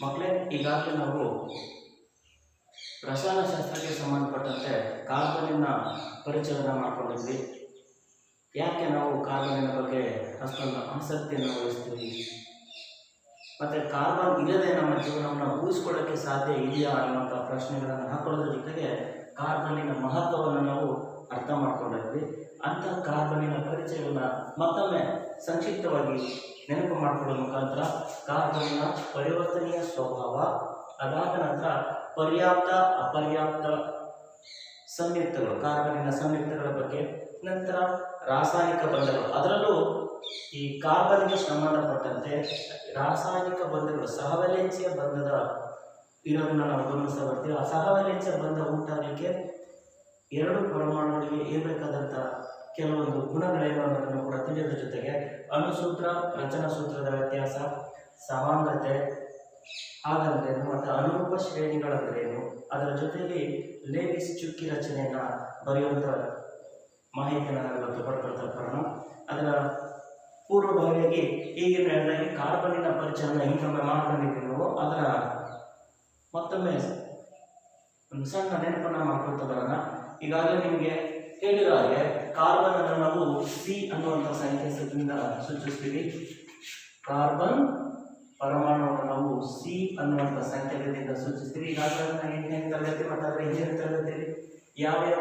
ಮಕ್ಕಳೇ, ಈಗಾಗಲೇ ನಾವು ರಸಾಯನಶಾಸ್ತ್ರಕ್ಕೆ ಸಂಬಂಧಪಟ್ಟಂತೆ ಕಾರ್ಬನ್ನಿನ ಪರಿಚಯವನ್ನು ಮಾಡಿಕೊಂಡಿದ್ವಿ. ಯಾಕೆ ನಾವು ಕಾರ್ಬನ್ನಿನ ಬಗ್ಗೆ ಅಷ್ಟೊಂದು ಆಸಕ್ತಿಯನ್ನು ವಹಿಸ್ತೀವಿ, ಮತ್ತು ಕಾರ್ಬನ್ ಇಲ್ಲದೆ ನಮ್ಮ ಜೀವನವನ್ನು ಊಹಿಸ್ಕೊಳ್ಳೋಕ್ಕೆ ಸಾಧ್ಯ ಇದೆಯಾ ಅನ್ನುವಂಥ ಪ್ರಶ್ನೆಗಳನ್ನು ಹಾಕೊಳ್ಳೋದ್ರ ಜೊತೆಗೆ ಕಾರ್ಬನ್ನಿನ ಮಹತ್ವವನ್ನು ನಾವು ಅರ್ಥ ಮಾಡ್ಕೊಂಡಿದ್ವಿ. ಅಂಥ ಕಾರ್ಬನ್ನಿನ ಪರಿಚಯವನ್ನು ಮತ್ತೊಮ್ಮೆ ಸಂಕ್ಷಿಪ್ತವಾಗಿ ನೆನಪು ಮಾಡಿಕೊಳ್ಳೋ ಮುಖಾಂತರ ಕಾರ್ಬನ್ನಿನ ಪರಿವರ್ತನೀಯ ಸ್ವಭಾವ, ಅದಾದ ನಂತರ ಪರ್ಯಾಪ್ತ ಅಪರ್ಯಾಪ್ತ ಸಂಯುಕ್ತಗಳು, ಕಾರ್ಬನ್ನಿನ ಸಂಯುಕ್ತಗಳ ಬಗ್ಗೆ, ನಂತರ ರಾಸಾಯನಿಕ ಬಂಧಗಳು, ಅದರಲ್ಲೂ ಈ ಕಾರ್ಬನ್ಗೆ ಸಂಬಂಧಪಟ್ಟಂತೆ ರಾಸಾಯನಿಕ ಬಂಧಗಳು ಸಹವಲೆನ್ಸಿಯ ಬಂಧದ ಇರೋದನ್ನು ನಾವು ಗಮನಿಸ್ತಾ ಬರ್ತೀವಿ. ಆ ಸಹವಲೆನ್ಸಿಯ ಬಂಧ ಉಂಟಾಗಲಿಕ್ಕೆ ಎರಡು ಪರಮಾಣುಗಳಿಗೆ ಇರಬೇಕಾದಂಥ ಕೆಲವೊಂದು ಗುಣಗಳೇನು ಅನ್ನೋದನ್ನು ಕೂಡ ತಿಳಿಯೋದ್ರ ಜೊತೆಗೆ ಅಣುಸೂತ್ರ, ರಚನಾ ಸೂತ್ರದ ವ್ಯತ್ಯಾಸ, ಸಮಾಂಗತೆ ಹಾಗಂದ್ರೇನು ಮತ್ತು ಅನುರೂಪ ಶ್ರೇಣಿಗಳಂದ್ರೇನು, ಅದರ ಜೊತೆಯಲ್ಲಿ ಲೇವಿಸ್ ಚುಕ್ಕಿ ರಚನೆಯನ್ನು ಬರೆಯುವಂಥ ಮಾಹಿತಿಯನ್ನು ನಾವು ಇವತ್ತು ಪಡ್ಕೊಳ್ತಾ ಬರೋಣ. ಅದರ ಪೂರ್ವಭಾವಿಯಾಗಿ ಈಗಿನ ಹೇಳಿದಾಗೆ ಕಾರ್ಬನ್ನಿನ ಪರಿಚಯವನ್ನು ಇನ್ನೊಮ್ಮೆ ಮಾಡ್ಕೊಂಡಿದ್ದೀವಿ ನಾವು. ಅದರ ಮತ್ತೊಮ್ಮೆ ಒಂದು ಸಣ್ಣ ನೆನಪನ್ನು ಮಾಡ್ಕೊಳ್ತಾ ಬರೋಣ. ಈಗಾಗಲೇ ನಿಮಗೆ ಹೇಳಿದ ಹಾಗೆ ಕಾರ್ಬನ್ ಅನ್ನು ನಾವು ಸಿ ಅನ್ನುವಂಥ ಸಂಕೇತದಿಂದ ಸೂಚಿಸ್ತೀವಿ. ಕಾರ್ಬನ್ ಪರಮಾಣುವನ್ನು ನಾವು ಸಿ ಅನ್ನುವಂಥ ಸಂಕೇತದಿಂದ ಸೂಚಿಸ್ತೀವಿ. ಈಗಾಗಲೇ 8ನೇ ತರಗತಿ ಮತ್ತು ಅದರ ಹಿಂದಿನ ತರಗತಿಯಲ್ಲಿ ಯಾವ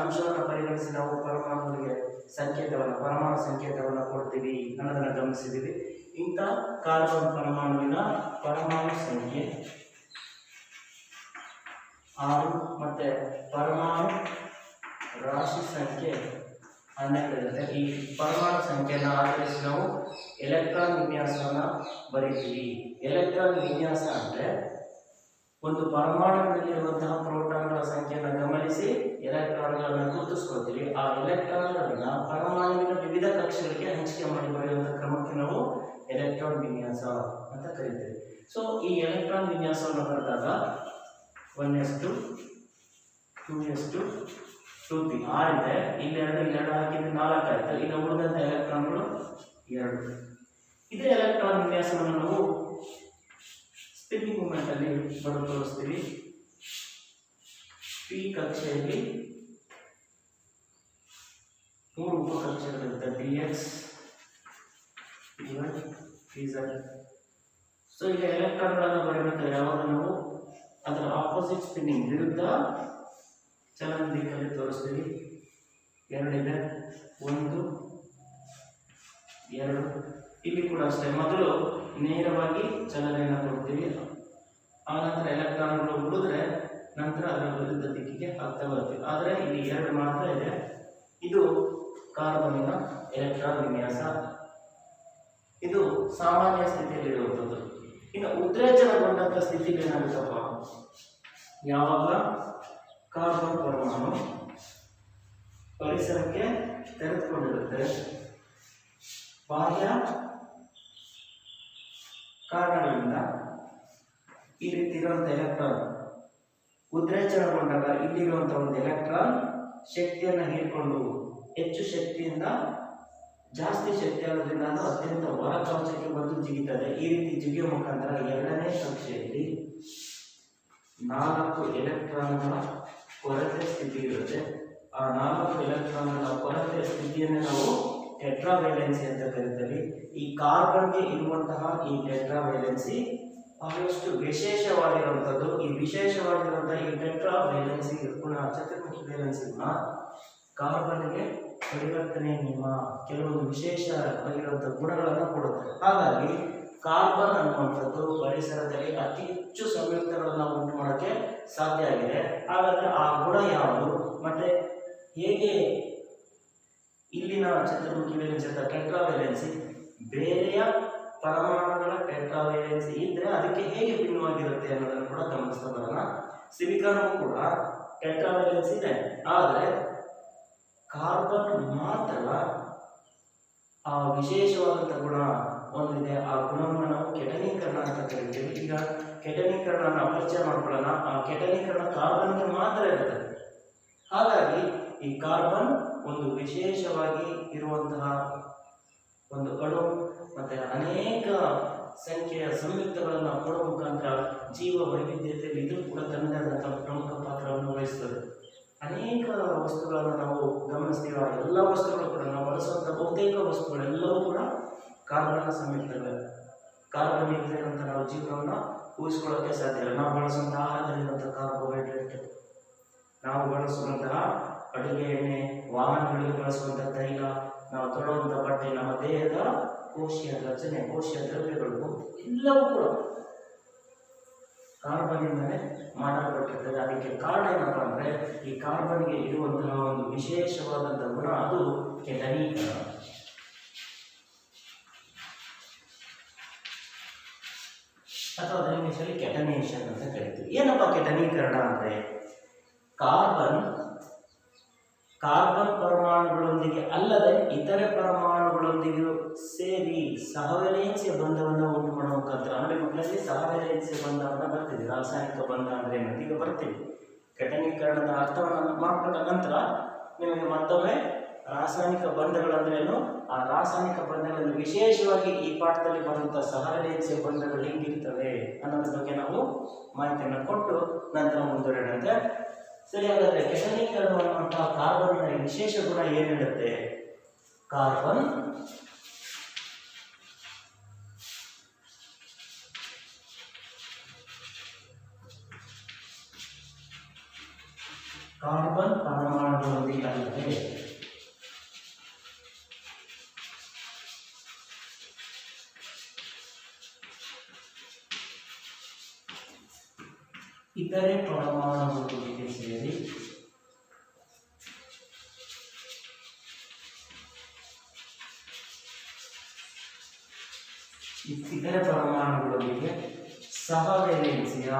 ಅಂಶವನ್ನು ಪರಿಗಣಿಸಿ ನಾವು ಪರಮಾಣುಗಳಿಗೆ ಪರಮಾಣು ಸಂಕೇತವನ್ನು ಕೊಡ್ತೀವಿ ಅನ್ನೋದನ್ನು ಗಮನಿಸಿದ್ದೀವಿ. ಇಂಥ ಕಾರ್ಬನ್ ಪರಮಾಣುವಿನ ಪರಮಾಣು ಸಂಖ್ಯೆ 6 ಮತ್ತು ಪರಮಾಣು ರಾಶಿ ಸಂಖ್ಯೆ 12 ಇರುತ್ತೆ. ಈ ಪರಮಾಣು ಸಂಖ್ಯೆಯನ್ನು ಆಧರಿಸಿ ನಾವು ಎಲೆಕ್ಟ್ರಾನ್ ವಿನ್ಯಾಸವನ್ನು ಬರೀತೀವಿ. ಎಲೆಕ್ಟ್ರಾನ್ ವಿನ್ಯಾಸ ಅಂದರೆ ಒಂದು ಪರಮಾಣುವಿನಲ್ಲಿರುವಂತಹ ಪ್ರೋಟಾನ್ಗಳ ಸಂಖ್ಯೆಯನ್ನು ಗಮನಿಸಿ ಎಲೆಕ್ಟ್ರಾನ್ಗಳನ್ನು ಗುರುತಿಸ್ಕೊಳ್ತೀವಿ. ಆ ಎಲೆಕ್ಟ್ರಾನ್ಗಳನ್ನ ಪರಮಾಣುವಿನ ವಿವಿಧ ಕಕ್ಷೆಗಳಿಗೆ ಹಂಚಿಕೆ ಮಾಡಿ ಬರೆಯುವಂಥ ಕ್ರಮಕ್ಕೆ ನಾವು ಎಲೆಕ್ಟ್ರಾನ್ ವಿನ್ಯಾಸ ಅಂತ ಕರಿತೀವಿ. ಸೊ ಈ ಎಲೆಕ್ಟ್ರಾನ್ ವಿನ್ಯಾಸವನ್ನು ಬರೆದಾಗ 1s2 2s2 2p 6 ಇದೆ. ಇಲ್ಲೆರಡು ಹಾಕಿದ್ರೆ 4 ಆಯ್ತು. ಈಗ ಉಳಿದಂಥ ಎಲೆಕ್ಟ್ರಾನ್ಗಳು 2. ಇದೇ ಎಲೆಕ್ಟ್ರಾನ್ ವಿನ್ಯಾಸವನ್ನು ನಾವು ಸ್ಪಿನ್ನಿಂಗ್ ಮೂಮೆಂಟ್ ಅಲ್ಲಿ ಬರೆದು ತೋರಿಸ್ತೀವಿ. ಪಿ ಕಕ್ಷೆಯಲ್ಲಿ 3 ಉಪಕಕ್ಷೆಗಳಿರುತ್ತೆ, px py pz. ಸೊ ಈಗ ಎಲೆಕ್ಟ್ರಾನ್ಗಳನ್ನು ಬರೆಯಬೇಕಾದ್ರೆ ಯಾವಾಗ ನಾವು ಅದರ ಆಪೋಸಿಟ್ ಸ್ಪಿನ್ನಿಂಗ್ ವಿರುದ್ಧ ಚಲನ ದಿಕ್ಕಲ್ಲಿ ತೋರಿಸ್ತೀವಿ. 2 ಇದೆ, 1 2. ಇಲ್ಲಿ ಕೂಡ ಅಷ್ಟೇ, ಮೊದಲು ನೇರವಾಗಿ ಚಲನೆಯನ್ನು ಕೊಡ್ತೀವಿ, ಆನಂತರ ಎಲೆಕ್ಟ್ರಾನ್ಗಳು ಉಳಿದ್ರೆ ನಂತರ ಅದರ ವಿರುದ್ಧ ದಿಕ್ಕಿಗೆ ಆಗ್ತಾ ಬರ್ತೀವಿ. ಆದರೆ ಇಲ್ಲಿ 2 ಮಾತ್ರ ಇದೆ. ಇದು ಕಾರ್ಬನ್ನಿನ ಎಲೆಕ್ಟ್ರಾನ್ ವಿನ್ಯಾಸ. ಇದು ಸಾಮಾನ್ಯ ಸ್ಥಿತಿಯಲ್ಲಿರುವಂಥದ್ದು. ಇನ್ನು ಉತ್ತೇಜನಗೊಂಡಂಥ ಸ್ಥಿತಿಗೆ ಏನಾಗುತ್ತಪ್ಪ, ಯಾವಾಗ ಕಾರ್ಬನ್ ಪರಮಾಣು ಪರಿಸರಕ್ಕೆ ತೆರೆದುಕೊಂಡಿರುತ್ತೆ, ಬಾಹ್ಯ ಕಾರಣಗಳಿಂದ ಈ ರೀತಿ ಇರುವಂಥ ಎಲೆಕ್ಟ್ರಾನ್ ಉದ್ರೇಚನಗೊಂಡಾಗ ಇಲ್ಲಿರುವಂಥ ಒಂದು ಎಲೆಕ್ಟ್ರಾನ್ ಶಕ್ತಿಯನ್ನು ಹೀರಿಕೊಂಡು ಹೆಚ್ಚು ಶಕ್ತಿಯಿಂದ ಜಾಸ್ತಿ ಶಕ್ತಿ ಆಗೋದ್ರಿಂದ ಅದು ಅತ್ಯಂತ ಹೊರ ಕವಚಕ್ಕೆ ಬಂದು ಜಿಗಿತದೆ. ಈ ರೀತಿ ಜಿಗಿಯುವ ಮುಖಾಂತರ 2ನೇ ಕಕ್ಷೆಯಲ್ಲಿ 4 ಎಲೆಕ್ಟ್ರಾನ್ಗಳ ಕೊರತೆ ಸ್ಥಿತಿ ಇರುತ್ತೆ. ಆ 4 ಎಲೆಕ್ಟ್ರಾನ್ಗಳ ಕೊರತೆ ಸ್ಥಿತಿಯನ್ನು ನಾವು ಟೆಟ್ರಾವೇಲೆನ್ಸಿ ಅಂತ ಕರೀತೀವಿ. ಈ ಕಾರ್ಬನ್ಗೆ ಇರುವಂತಹ ಈ ಟೆಟ್ರಾವೇಲೆನ್ಸಿ ಬಹಳಷ್ಟು ವಿಶೇಷವಾಗಿರುವಂಥದ್ದು. ಈ ವಿಶೇಷವಾಗಿರುವಂತಹ ಈ ಟೆಟ್ರಾವೇಲೆನ್ಸಿ ಗುಣ, ಚತುರ್ಮುಖಿ ವೇಲೆನ್ಸಿ ಗುಣ ಕಾರ್ಬನ್ಗೆ ಪರಿವರ್ತನೆ ನಿಯಮ ಕೆಲವೊಂದು ವಿಶೇಷವಾಗಿರುವಂಥ ಗುಣಗಳನ್ನು ಕೊಡುತ್ತೆ. ಹಾಗಾಗಿ ಕಾರ್ಬನ್ ಅನ್ನುವಂಥದ್ದು ಪರಿಸರದಲ್ಲಿ ಅತಿ ಹೆಚ್ಚು ಸಂಯುಕ್ತಗಳನ್ನು ಉಂಟು ಮಾಡೋಕ್ಕೆ ಸಾಧ್ಯ ಆಗಿದೆ. ಹಾಗಾದರೆ ಆ ಗುಣ ಯಾವುದು ಮತ್ತು ಹೇಗೆ ಇಲ್ಲಿನ ಚತುರ್ಮುಖಿ ವೇಲೆನ್ಸಿ ಅಥವಾ ಟೆಟ್ರಾವೇಲೆನ್ಸಿ ಬೇರೆಯ ಪರಮಾಣುಗಳ ಟೆಟ್ರಾವೇಲೆನ್ಸಿ ಇದ್ದರೆ ಅದಕ್ಕೆ ಹೇಗೆ ಭಿನ್ನವಾಗಿರುತ್ತೆ ಅನ್ನೋದನ್ನು ಕೂಡ ಗಮನಿಸ್ತಾ ಬರೋಣ. ಸಿಲಿಕಾನ್ ಕೂಡ ಟೆಟ್ರಾವೇಲೆನ್ಸಿ ಇದೆ, ಆದರೆ ಕಾರ್ಬನ್ ಮಾತ್ರ ಆ ವಿಶೇಷವಾದಂಥ ಗುಣ ಹೊಂದಿದೆ. ಆ ಗುಣವನ್ನು ನಾವು ಕೆಟನೀಕರಣ ಅಂತ ಕರಿತೀವಿ. ಈಗ ಕೆಟನೀಕರಣ ಪರಿಚಯ ಮಾಡ್ಕೊಳ್ಳೋಣ. ಆ ಕೆಟನೀಕರಣ ಕಾರ್ಬನ್ಗೆ ಮಾತ್ರ ಇರುತ್ತೆ. ಹಾಗಾಗಿ ಈ ಕಾರ್ಬನ್ ಒಂದು ವಿಶೇಷವಾಗಿ ಇರುವಂತಹ ಒಂದು ಅಣು ಮತ್ತು ಅನೇಕ ಸಂಖ್ಯೆಯ ಸಂಯುಕ್ತಗಳನ್ನು ಕೊಡುವ ಮುಖಾಂತರ ಜೀವ ವೈವಿಧ್ಯತೆಯಲ್ಲಿ ಇದು ಕೂಡ ತನ್ನದೇ ಆದಂತಹ ಪ್ರಮುಖ ಪಾತ್ರವನ್ನು ವಹಿಸ್ತದೆ. ಅನೇಕ ವಸ್ತುಗಳನ್ನು ನಾವು ಗಮನಿಸ್ತೀವಿ. ಎಲ್ಲ ವಸ್ತುಗಳು ಕೂಡ ನಾವು ಬಳಸುವಂಥ ಬಹುತೇಕ ವಸ್ತುಗಳೆಲ್ಲವೂ ಕೂಡ ಕಾರ್ಬನ್ನ ಸಂಯುಕ್ತಗಳೇ. ಕಾರ್ಬನ್ ಇಲ್ಲದೆ ಅಂತ ನಾವು ಜೀವನವನ್ನು ಊಹಿಸ್ಕೊಳ್ಳೋಕ್ಕೆ ಸಾಧ್ಯ ಇಲ್ಲ. ನಾವು ಬಳಸುವಂತಹ ಆಹಾರದಲ್ಲಿರುವಂತಹ ಕಾರ್ಬೋಹೈಡ್ರೇಟ್, ನಾವು ಬಳಸುವಂತಹ ಅಡುಗೆ ಎಣ್ಣೆ, ವಾಹನಗಳಿಗೆ ಬಳಸುವಂತಹ ತೈಲ, ನಾವು ತೊಡುವಂತಹ ಬಟ್ಟೆ, ನಮ್ಮ ದೇಹದ ಕೋಶೀಯ ರಚನೆ, ಕೋಶೀಯ ದ್ರವ್ಯಗಳು ಎಲ್ಲವೂ ಕೂಡ ಕಾರ್ಬನ್ನಿಂದಲೇ ಮಾಡಲ್ಪಟ್ಟಿರ್ತದೆ. ಅದಕ್ಕೆ ಕಾರಣ ಏನಪ್ಪ ಅಂದರೆ ಈ ಕಾರ್ಬನ್ಗೆ ಇರುವಂತಹ ಒಂದು ವಿಶೇಷವಾದಂತಹ ಗುಣ, ಅದು ಕೆಟನೀಕರಣ. ಅಥವಾ ಅದರ ಇಂಗ್ಲೀಷಲ್ಲಿ ಕೆಟನೇಷನ್ ಅಂತ ಕರಿತೀವಿ. ಏನಪ್ಪ ಕೆಟನೀಕರಣ ಅಂದರೆ ಕಾರ್ಬನ್ ಪರಮಾಣುಗಳೊಂದಿಗೆ ಅಲ್ಲದೆ ಇತರೆ ಪರಮಾಣುಗಳೊಂದಿಗೆ ಸೇರಿ ಸಹವಲಯನ್ಸಿಯ ಬಂಧವನ್ನು ಉಂಟು ಮಾಡುವ ಮುಖಾಂತರ. ಅಂದರೆ ಮಕ್ಕಳಲ್ಲಿ ಸಹವಲಯನ್ಸಿಯ ಬಂಧವನ್ನು ಬರ್ತಿದೆ, ರಾಸಾಯನಿಕ ಬಂಧ ಅಂದರೆ ಏನಂತ ಈಗ ಬರ್ತೀವಿ. ಕೆಟನೀಕರಣದ ಅರ್ಥವನ್ನು ಮಾಡಿಕೊಂಡ ನಂತರ ನಿಮಗೆ ಮತ್ತೊಮ್ಮೆ ರಾಸಾಯನಿಕ ಬಂಧಗಳಂದ್ರೇನು, ಆ ರಾಸಾಯನಿಕ ಬಂಧಗಳಲ್ಲಿ ವಿಶೇಷವಾಗಿ ಈ ಪಾಠದಲ್ಲಿ ಬರುವಂಥ ಸಹವಲಯನ್ಸಿಯ ಬಂಧಗಳು ಹೆಂಗಿರ್ತವೆ ಅನ್ನೋದ್ರ ಬಗ್ಗೆ ನಾವು ಮಾಹಿತಿಯನ್ನು ಕೊಟ್ಟು ನಂತರ ಮುಂದುವರೆದಂತೆ. ಸರಿ, ಹಾಗಾದರೆ ಕೆಟನೀಕರಣ ಅನ್ನುವಂತಹ ಕಾರ್ಬನ್ನ ವಿಶೇಷ ಗುಣ ಏನಿರುತ್ತೆ? ಕಾರ್ಬನ್ ಪರಮಾಣುಗಳೊಂದಿಗೆ ಅಲ್ಲದೆ ಇತರೆ ಪರಮಾಣುಗಳೊಂದಿಗೆ ಸೇರಿ ಇತರೆ ಪರಮಾಣುಗಳೊಂದಿಗೆ ಸಹವಲಯನ್ಸಿಯ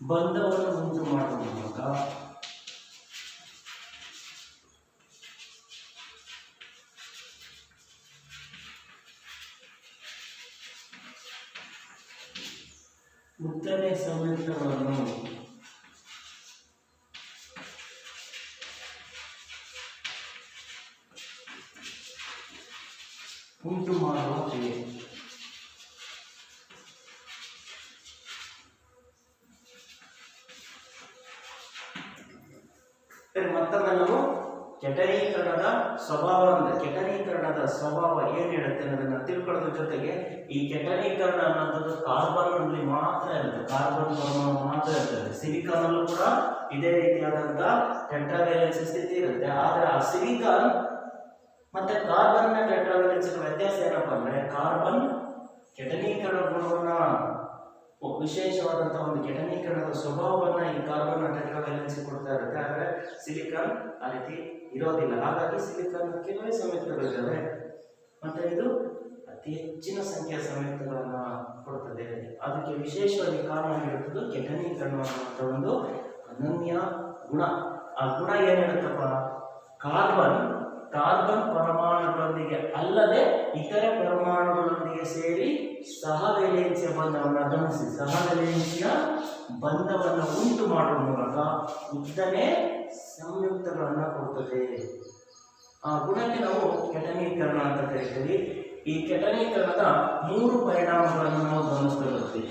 ಬಂಧವನ್ನು ಉಂಟು ಮಾಡುವ ಮೂಲಕ ಉತ್ತಮ ಸಂಯುಕ್ತಗಳನ್ನು ಉಂಟು ಮಾಡುವ ಕ್ರಿಯೆ. ಮತ್ತೊಮ್ಮೆ ನಾವು ಕೆಟನೀಕರಣದ ಸ್ವಭಾವ ಏನು ಹೇಳುತ್ತೆ ಅನ್ನೋದನ್ನ ತಿಳ್ಕೊಳ್ಳೋದ್ರ ಜೊತೆಗೆ ಈ ಕೆಟನೀಕರಣ ಅನ್ನೋದು ಕಾರ್ಬನ್ ಅಲ್ಲಿ ಮಾತ್ರ ಇರುತ್ತೆ, ಕಾರ್ಬನ್ ಪರಮಾಣು ಮಾತ್ರ ಇರ್ತದೆ. ಸಿಲಿಕಾನ್ ಅಲ್ಲೂ ಕೂಡ ಇದೇ ರೀತಿಯಾದಂತ ಟೆಟ್ರಾವೇಲೆನ್ಸ್ ಸ್ಥಿತಿ ಇರುತ್ತೆ. ಆದ್ರೆ ಆ ಸಿಲಿಕಾನ್ ಮತ್ತೆ ಕಾರ್ಬನ್ ನ ಟೆಟ್ರಾವೇಲೆನ್ಸ್ ವ್ಯತ್ಯಾಸ ಏನಪ್ಪಾ ಅಂದ್ರೆ ಕಾರ್ಬನ್ ಕೆಟನೀಕರಣ ಗುಣವನ್ನ, ವಿಶೇಷವಾದಂತಹ ಒಂದು ಕೆಟನೀಕರಣದ ಸ್ವಭಾವವನ್ನ ಈ ಕಾರ್ಬನ್ ಟೆಟ್ರಾವೇಲೆನ್ಸ್ ಕೊಡ್ತಾ ಇರುತ್ತೆ. ಆದರೆ ಸಿಲಿಕಾನ್ ಆ ರೀತಿ ಇರೋದಿಲ್ಲ. ಹಾಗಾಗಿ ಸಿಲಿಕಾನ್ ಕೆಲವೇ ಸಂಯುಕ್ತಗಳಿದ್ದಾವೆ, ಮತ್ತೆ ಇದು ಅತಿ ಹೆಚ್ಚಿನ ಸಂಖ್ಯೆಯ ಸಂಯುಕ್ತಗಳನ್ನ ಕೊಡ್ತದೆ. ಅದಕ್ಕೆ ವಿಶೇಷವಾಗಿ ಕಾರಣ ಆಗಿರುತ್ತದೆ ಕೆಟನೀಕರಣ ಅನ್ನುವಂಥ ಒಂದು ಅನನ್ಯ ಗುಣ. ಆ ಗುಣ ಏನಿರುತ್ತಪ್ಪ, ಕಾರ್ಬನ್ ಪರಮಾಣುಗಳೊಂದಿಗೆ ಅಲ್ಲದೆ ಇತರೆ ಪರಮಾಣುಗಳೊಂದಿಗೆ ಸೇರಿ ಸಹವಲಯನ್ಸಿಯ ಬಂಧವನ್ನು ಗಮನಿಸಿ, ಸಹವಲಯನ್ಸಿಯ ಬಂಧವನ್ನು ಉಂಟು ಮಾಡುವ ಮೂಲಕ ಉದ್ದನೆ ಸಂಯುಕ್ತಗಳನ್ನು ಕೊಡುತ್ತದೆ. ಆ ಗುಣಕ್ಕೆ ನಾವು ಕೆಟನೀಕರಣ ಅಂತ ಕರಿತೀವಿ. ಈ ಕೆಟನೀಕರಣದ 3 ಪರಿಣಾಮಗಳನ್ನು ನಾವು ಗಮನಿಸ್ತಾ ಬರ್ತೀವಿ.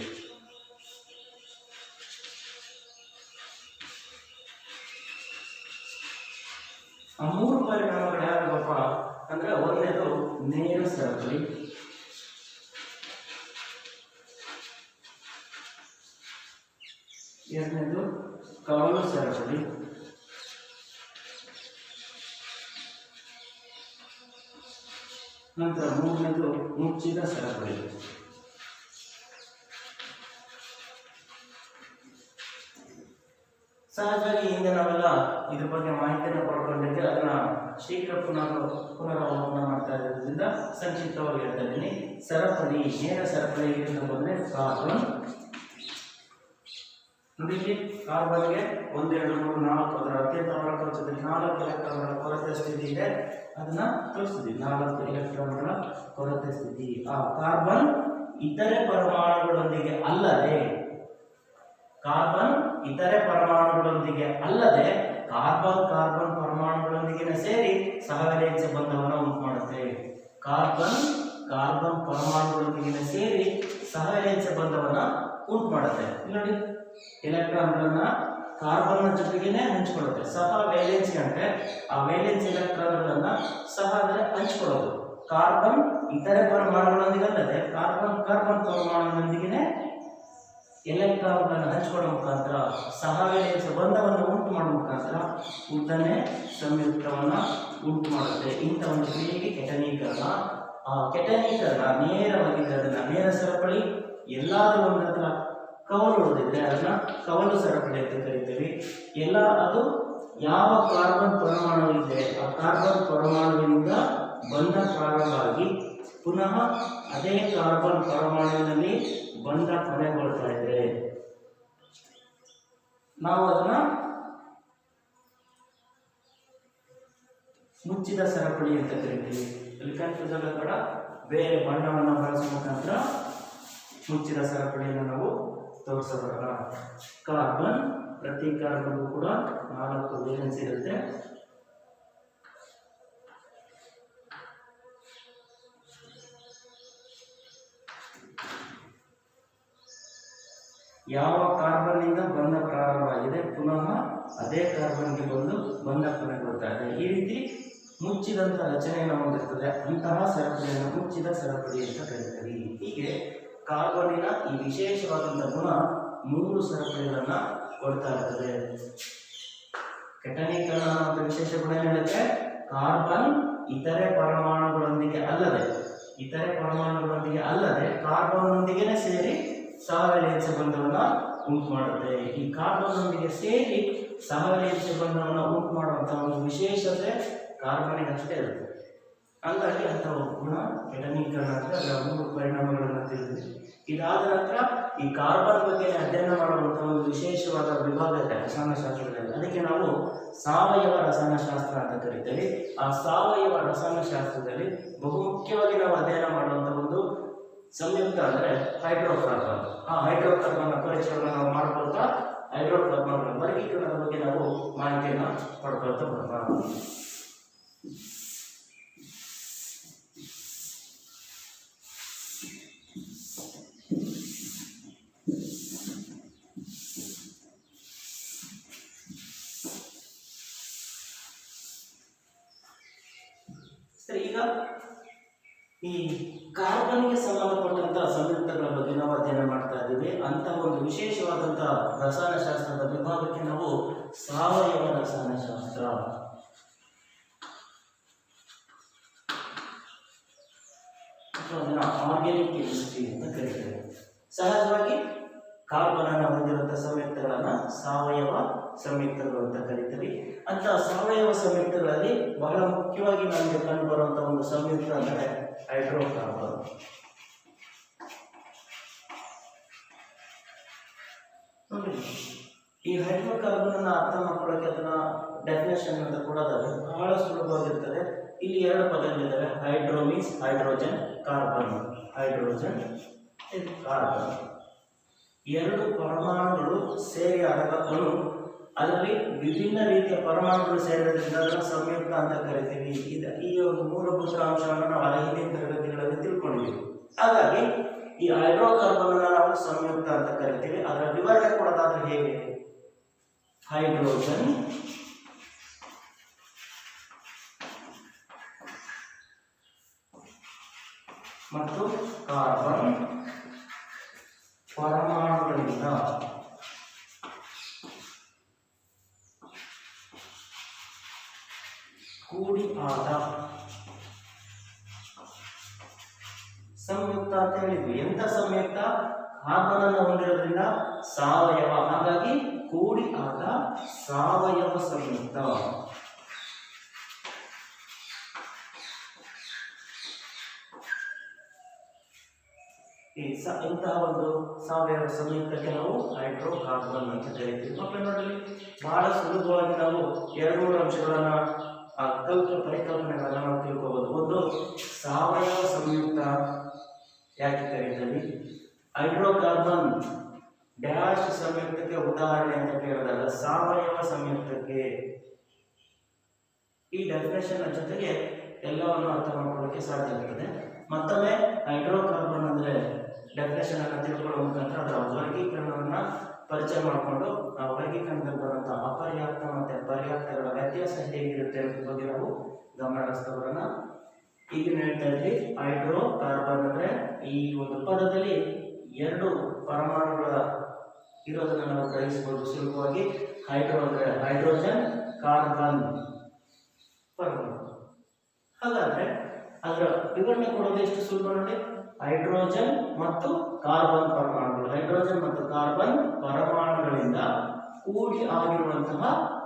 ಆ 3 ಪರಿಣಾಮಗಳು ಯಾವ್ಯಾವಪ್ಪ ಅಂದ್ರೆ, ಒಂದನೇದು ನೇರ ಸರಪಳಿ, ಎರಡನೇದು ಕವಲು ಸರಪಳಿ, ನಂತರ ಮೂರನೇದು ಮುಚ್ಚಿದ ಸರಪಳಿ. ಸಹಜವಾಗಿ ಹಿಂದೆ ನಾವೆಲ್ಲ ಇದ್ರ ಬಗ್ಗೆ ಮಾಹಿತಿಯನ್ನು ಪಡ್ಕೊಂಡಿದ್ದೆ, ಅದನ್ನ ಶೀಘ್ರ ಪುನರಾವಲೋಕನ ಮಾಡ್ತಾ ಇರೋದ್ರಿಂದ ಸಂಕ್ಷಿಪ್ತವಾಗಿ ಹೇಳ್ತಾ ಇದ್ದೀನಿ. ಸರಪಳಿ, ನೇರ ಸರಪಳಿ ಬಂದ್ರೆ ಕಾರ್ಬನ್. ನೋಡಿ, ಕಾರ್ಬನ್ಗೆ 1 2 3 4 ಅದರ ಅತ್ಯಂತ ಹೊರಕವಚದಲ್ಲಿ 4 ಎಲೆಕ್ಟ್ರಾನ್ಗಳ ಕೊರತೆ ಸ್ಥಿತಿ ಇದೆ. ಅದನ್ನ ತೋರಿಸ್ತಿದ್ವಿ, 4 ಎಲೆಕ್ಟ್ರಾನ್ಗಳ ಕೊರತೆ ಸ್ಥಿತಿ. ಆ ಕಾರ್ಬನ್ ಇತರೆ ಪರಮಾಣುಗಳೊಂದಿಗೆ ಅಲ್ಲದೆ ಕಾರ್ಬನ್ ಕಾರ್ಬನ್ ಪರಮಾಣುಗಳೊಂದಿಗೆ ಸೇರಿ ಸಹವಲಯನ್ಸಿಯ ಬಂಧವನ್ನು ಉಂಟು ಮಾಡುತ್ತೆ. ಕಾರ್ಬನ್ ಕಾರ್ಬನ್ ಪರಮಾಣುಗಳೊಂದಿಗೆ ಸೇರಿ ಸಹವೇಲೆನ್ಸಿ ಬಂಧವನ್ನ ಉಂಟು ಮಾಡುತ್ತೆ. ನೋಡಿ, ಎಲೆಕ್ಟ್ರಾನ್ಗಳನ್ನ ಕಾರ್ಬನ್ ಜೊತೆಗೇನೆ ಹಂಚಿಕೊಳ್ಳುತ್ತೆ. ಸಹ ವೇಲೆನ್ಸಿ ಅಂದ್ರೆ ಆ ವೇಲೆನ್ಸಿ ಎಲೆಕ್ಟ್ರಾನ್ಗಳನ್ನ ಸಹ ಅಂದ್ರೆ ಹಂಚಿಕೊಳ್ಳೋದು. ಕಾರ್ಬನ್ ಇತರೆ ಪರಮಾಣುಗಳೊಂದಿಗೆ ಅಲ್ಲದೆ ಕಾರ್ಬನ್ ಪರಮಾಣುಗಳೊಂದಿಗೆ ಎಲೆಕ್ಟ್ರಾನ್ಗಳನ್ನು ಹಂಚಿಕೊಳ್ಳುವ ಮುಖಾಂತರ ಸಹ ವೇಲೆನ್ಸಿ ಬಂಧವನ್ನು ಉಂಟು ಮಾಡುವ ಮುಖಾಂತರ ಉದ್ದನೆ ಸಂಯುಕ್ತವನ್ನ ಉಂಟು ಮಾಡುತ್ತೆ. ಇಂಥ ಒಂದು ಕ್ರಿಯೆಗೆ ಕೆಟನೀಕರಣ. ಆ ಕೆಟನೀಕರಣ ನೇರವಾಗಿ ಅದನ್ನ ನೇರ ಸರಪಳಿ, ಎಲ್ಲಾದ್ರೂ ಒಂದು ಹತ್ರ ಕವಲು ಉಳಿದಿದ್ರೆ ಅದನ್ನ ಕವಲು ಸರಪಳಿ ಅಂತ ಕರಿತೀವಿ. ಎಲ್ಲ ಅದು ಯಾವ ಕಾರ್ಬನ್ ಪರಮಾಣು ಇದೆ ಆ ಕಾರ್ಬನ್ ಪರಮಾಣುವಿನಿಂದ ಬಂಧ ಪ್ರಾರಂಭ ಆಗಿ ಪುನಃ ಅದೇ ಕಾರ್ಬನ್ ಪರಮಾಣುವಿನಲ್ಲಿ ಬಂಧ ಕೊನೆಗೊಳ್ತಾ ಇದೆ. ನಾವು ಅದನ್ನ ಮುಚ್ಚಿದ ಸರಪಳಿ ಅಂತ ಕರಿತೀವಿ. ಇಲ್ಲಿ ಕನ್ಫ್ಯೂಸ್ ಆಗಬೇಡ, ಬೇರೆ ಬಣ್ಣವನ್ನು ಬಳಸುವ ಮುಖಾಂತರ ಮುಚ್ಚಿದ ಸರಪಳಿಯನ್ನು ನಾವು ತೋರಿಸಬರಲ್ಲ. ಕಾರ್ಬನ್ ಪ್ರತಿ ಕಾರ್ಬನ್ ಕೂಡ 4 ವೇಲೆನ್ಸಿ ಇರುತ್ತೆ. ಯಾವ ಕಾರ್ಬನ್ ಇಂದ ಬಂಧ ಪ್ರಾರಂಭ ಆಗಿದೆ ಪುನಃ ಅದೇ ಕಾರ್ಬನ್ಗೆ ಬಂದು ಬಂಧ ಕೊನೆಗೊಳ್ತಾ ಇದೆ. ಈ ರೀತಿ ಮುಚ್ಚಿದಂತ ರಚನೆಯನ್ನು ಹೊಂದಿರ್ತದೆ. ಅಂತಹ ಸರಪಳಿಯನ್ನು ಮುಚ್ಚಿದ ಸರಪಳಿ ಅಂತ ಕರೀತಾರೆ. ಹೀಗೆ ಕಾರ್ಬನ್ನಿನ ಈ ವಿಶೇಷವಾದಂತಹ ಗುಣ 3 ಸರಪಳಿಗಳನ್ನ ಕೊಡ್ತಾ ಇರ್ತದೆ. ಕೆಟನೀಕರಣ ಮತ್ತು ವಿಶೇಷ ಗುಣ ಏನಿರುತ್ತೆ? ಕಾರ್ಬನ್ ಇತರೆ ಪರಮಾಣುಗಳೊಂದಿಗೆ ಅಲ್ಲದೆ ಕಾರ್ಬನ್ನೊಂದಿಗೆ ಸೇರಿ ಸಹವೇಲೆನ್ಸಿ ಬಂಧವನ್ನ ಉಂಟು ಮಾಡುತ್ತೆ. ಈ ಕಾರ್ಬನ್ ನೊಂದಿಗೆ ಸೇರಿ ಸಹವೇಲೆನ್ಸಿ ಬಂಧವನ್ನ ಉಂಟು ಮಾಡುವಂತಹ ಒಂದು ವಿಶೇಷತೆ ಕಾರ್ಬನ್ನಿಗೆ ಅಷ್ಟೇ ಇರುತ್ತೆ. ಹಾಗಾಗಿ ಅಂತ ಗುಣ ಕೆಟನೀಕರಣ ಅಂತ ಅದರ 3 ಪರಿಣಾಮಗಳನ್ನು ತಿಳಿದ್ವಿ. ಇದಾದ ನಂತರ ಈ ಕಾರ್ಬನ್ ಬಗ್ಗೆ ಅಧ್ಯಯನ ಮಾಡುವಂತಹ ಒಂದು ವಿಶೇಷವಾದ ವಿಭಾಗ ಇದೆ ರಸಾಯನಶಾಸ್ತ್ರದಲ್ಲಿ. ಅದಕ್ಕೆ ನಾವು ಸಾವಯವ ರಸಾಯನಶಾಸ್ತ್ರ ಅಂತ ಕರೀತೇವೆ. ಆ ಸಾವಯವ ರಸಾಯನಶಾಸ್ತ್ರದಲ್ಲಿ ಬಹುಮುಖ್ಯವಾಗಿ ನಾವು ಅಧ್ಯಯನ ಮಾಡುವಂತಹ ಒಂದು ಸಂಯುಕ್ತ ಅಂದರೆ ಹೈಡ್ರೋಕಾರ್ಬನ್. ಆ ಹೈಡ್ರೋಕಾರ್ಬನ್ ಪರಿಚಯವನ್ನು ನಾವು ಮಾಡ್ಕೊಳ್ತಾ ಹೈಡ್ರೋಕಾರ್ಬನ್ ವರ್ಗೀಕರಣದ ಬಗ್ಗೆ ನಾವು ಮಾಹಿತಿಯನ್ನು ಪಡ್ಕೊಳ್ತಾ ಬರೋಣ. ಈಗ ಈ ಕಾರ್ಬನ್ಗೆ ಸಂಬಂಧಪಟ್ಟಂತಹ ಸಂಯುಕ್ತಗಳ ಬಗ್ಗೆ ನಾವು ಅಧ್ಯಯನ ಮಾಡ್ತಾ ಇದ್ದೀವಿ. ಅಂತಹ ಒಂದು ವಿಶೇಷವಾದಂತಹ ರಸಾಯನಶಾಸ್ತ್ರದ ವಿಭಾಗಕ್ಕೆ ನಾವು ಸಾವಯವ ರಸಾಯನಶಾಸ್ತ್ರ ಅಥವಾ ಆರ್ಗ್ಯಾನಿಕ್ ಕೆಮಿಸ್ಟ್ರಿ ಅಂತ ಕರೀತೇವೆ. ಸಹಜವಾಗಿ ಕಾರ್ಬನ್ ಅನ್ನು ಹೊಂದಿರುವಂತಹ ಸಂಯುಕ್ತಗಳನ್ನ ಸಾವಯವ ಸಂಯುಕ್ತಗಳು ಅಂತ ಕರೀತೀವಿ. ಅಂತ ಸಾವಯವ ಸಂಯುಕ್ತಗಳಲ್ಲಿ ಬಹಳ ಮುಖ್ಯವಾಗಿ ನಮಗೆ ಕಂಡು ಬರುವಂತಹ ಒಂದು ಸಂಯುಕ್ತ ಅಂದರೆ ಹೈಡ್ರೋಕಾರ್ಬನ್. ನೋಡಿ, ಈ ಹೈಡ್ರೋಕಾರ್ಬನ್ ಅನ್ನ ಅರ್ಥ ಮಾಡ್ಕೊಳ್ಳೋಕೆ ಅದನ್ನ ಡೆಫಿನೇಷನ್ ಅಂತ ಕೊಡೋದಾದ್ರೆ ಬಹಳ ಸುಲಭವಾಗಿರ್ತದೆ. ಇಲ್ಲಿ 2 ಪದಗಳಿದ್ದಾವೆ. Hydro means hydrogen, carbon hydrogen carbon. 2 ಪರಮಾಣುಗಳು ಸೇರಿ ಆದಾಗ ಅಣು, ಅದರಲ್ಲಿ ವಿಭಿನ್ನ ರೀತಿಯ ಪರಮಾಣುಗಳು ಸೇರಿದ್ರಿಂದ ಅದನ್ನು ಸಂಯುಕ್ತ ಅಂತ ಕರಿತೀವಿ. ಈ ಒಂದು ಮೂಲಭೂತ ಅಂಶವನ್ನು ನಾವು ಹಿಂದಿನ ತರಗತಿಗಳಲ್ಲಿ ತಿಳ್ಕೊಂಡಿದ್ದೀವಿ. ಹಾಗಾಗಿ ಈ ಹೈಡ್ರೋಕಾರ್ಬನ್ ಅನ್ನು ನಾವು ಸಂಯುಕ್ತ ಅಂತ ಕರಿತೀವಿ. ಅದರ ವಿವರಣೆ ಕೊಡೋದಾದ್ರೆ ಹೇಗೆ? ಹೈಡ್ರೋಜನ್ ಮತ್ತು ಕಾರ್ಬನ್ ಪರಮಾಣುಗಳಿಂದ ಕೂಡಿ ಆದ ಸಂಯುಕ್ತ ಅಂತ ಹೇಳಿದ್ವಿ. ಎಂತ ಸಂಯುಕ್ತ? ಕಾರ್ಬನ್ ಅನ್ನು ಹೊಂದಿರೋದ್ರಿಂದ ಸಾವಯವ, ಹಾಗಾಗಿ ಕೂಡಿ ಆದ ಸಾವಯವ ಸಂಯುಕ್ತ. ಇಂತಹ ಒಂದು ಸಾವಯವ ಸಂಯುಕ್ತಕ್ಕೆ ನಾವು ಹೈಡ್ರೋಕಾರ್ಬನ್ ಅಂತ ಕರಿತೀವಿ. ಮಕ್ಕಳು ನೋಡಿ, ಬಹಳ ಸುಲಭವಾಗಿ ನಾವು 2-3 ಅಂಶಗಳನ್ನ ಪರಿಕಲ್ಪನೆಗಳನ್ನ ನಾವು ತಿಳ್ಕೋಬಹುದು. ಒಂದು, ಸಾವಯವ ಸಂಯುಕ್ತ ಯಾಕೆ ಕರೀತೀವಿ? ಹೈಡ್ರೋಕಾರ್ಬನ್ ಡ್ಯಾಶ್ ಸಂಯುಕ್ತಕ್ಕೆ ಉದಾಹರಣೆ ಅಂತ ಕೇಳಿದಾಗ ಸಾವಯವ ಸಂಯುಕ್ತಕ್ಕೆ. ಈ ಡೆಫಿನೇಷನ್ ಜೊತೆಗೆ ಎಲ್ಲವನ್ನು ಅರ್ಥ ಮಾಡ್ಕೊಳ್ಳೋಕೆ ಸಾಧ್ಯ ಆಗ್ತದೆ. ಮತ್ತೊಮ್ಮೆ ಹೈಡ್ರೋಕಾರ್ಬನ್ ಅಂದರೆ ಡೆಫಿನೇಷನ್ ಅನ್ನು ತಿಳ್ಕೊಳ್ಳೋ ಮುಖಾಂತರ ಅದರ ವರ್ಗೀಕರಣವನ್ನು ಪರಿಚಯ ಮಾಡಿಕೊಂಡು ಆ ವರ್ಗೀಕರಣದಲ್ಲಿ ಬರುವಂಥ ಅಪರ್ಯಾಪ್ತ ಮತ್ತು ಪರ್ಯಾಪ್ತಗಳ ವ್ಯತ್ಯಾಸ ಹೇಗಿರುತ್ತೆ ಅನ್ನೋದ್ರ ಬಗ್ಗೆ ನಾವು ಗಮನ ಹರಿಸ್ತಾ ಬರೋಣ. ಈಗ ಹೇಳ್ತಾ ಇದ್ವಿ ಹೈಡ್ರೋಕಾರ್ಬನ್ ಅಂದರೆ ಈ ಒಂದು ಪದದಲ್ಲಿ 2 ಪರಮಾಣುಗಳ ಇರೋದನ್ನು ನಾವು ಗ್ರಹಿಸಬಹುದು ಸುಲಭವಾಗಿ. ಹೈಡ್ರೋ ಅಂದರೆ ಹೈಡ್ರೋಜನ್, ಕಾರ್ಬನ್ ಪರಮಾಣು. ಹಾಗಾದ್ರೆ ಅದರ ವಿವರಣೆ ಕೊಡೋದು ಎಷ್ಟು ಸುಲಭ ನೋಡಿ. ಹೈಡ್ರೋಜನ್ ಮತ್ತು ಕಾರ್ಬನ್ ಪರಮಾಣುಗಳು, ಹೈಡ್ರೋಜನ್ ಮತ್ತು ಕಾರ್ಬನ್ ಪರಮಾಣುಗಳಿಂದ ಕೂಡಿ ಆಗಿರುವಂತಹ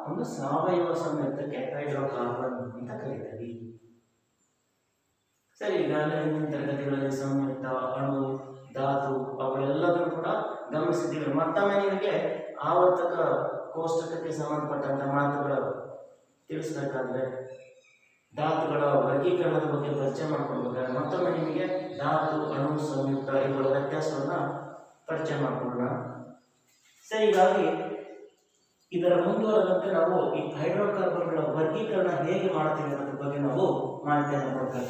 ಒಂದು ಸಾವಯವ ಸಂಯುಕ್ತಕ್ಕೆ ಹೈಡ್ರೋಕಾರ್ಬನ್ ಅಂತ ಕರೀತೀವಿ. ಸರಿ, ಈಗಾಗಲೇ ಹಿಂದಿನ ತರಗತಿಗಳಲ್ಲಿ ಸಂಯುಕ್ತ, ಅಣು, ಧಾತು ಅವೆಲ್ಲದನ್ನು ಕೂಡ ಗಮನಿಸಿದ್ದೀವಿ. ಮತ್ತೊಮ್ಮೆ ನಿಮಗೆ ಆವರ್ತಕ ಕೋಷ್ಟಕಕ್ಕೆ ಸಂಬಂಧಪಟ್ಟಂತ ಮಾತುಗಳು ತಿಳಿಸಬೇಕಾದ್ರೆ, ಧಾತುಗಳ ವರ್ಗೀಕರಣದ ಬಗ್ಗೆ ಪರಿಚಯ ಮಾಡ್ಕೊಳ್ಬೇಕಾದ್ರೆ ಮತ್ತೊಮ್ಮೆ ನಿಮಗೆ ಧಾತು, ಅಣು, ಸಂಯುಕ್ತ ಇವುಗಳ ವ್ಯತ್ಯಾಸವನ್ನ ಪರಿಚಯ ಮಾಡ್ಕೊಳ್ಳೋಣ. ಸರಿ, ಹೀಗಾಗಿ ಇದರ ಮುಂದುವರೆದಂತೆ ನಾವು ಈ ಹೈಡ್ರೋಕಾರ್ಬನ್ಗಳ ವರ್ಗೀಕರಣ ಹೇಗೆ ಮಾಡ್ತೀವಿ ಅನ್ನೋದ್ರ ಬಗ್ಗೆ ನಾವು ಮಾಹಿತಿಯನ್ನು ಕೊಡ್ತಾ.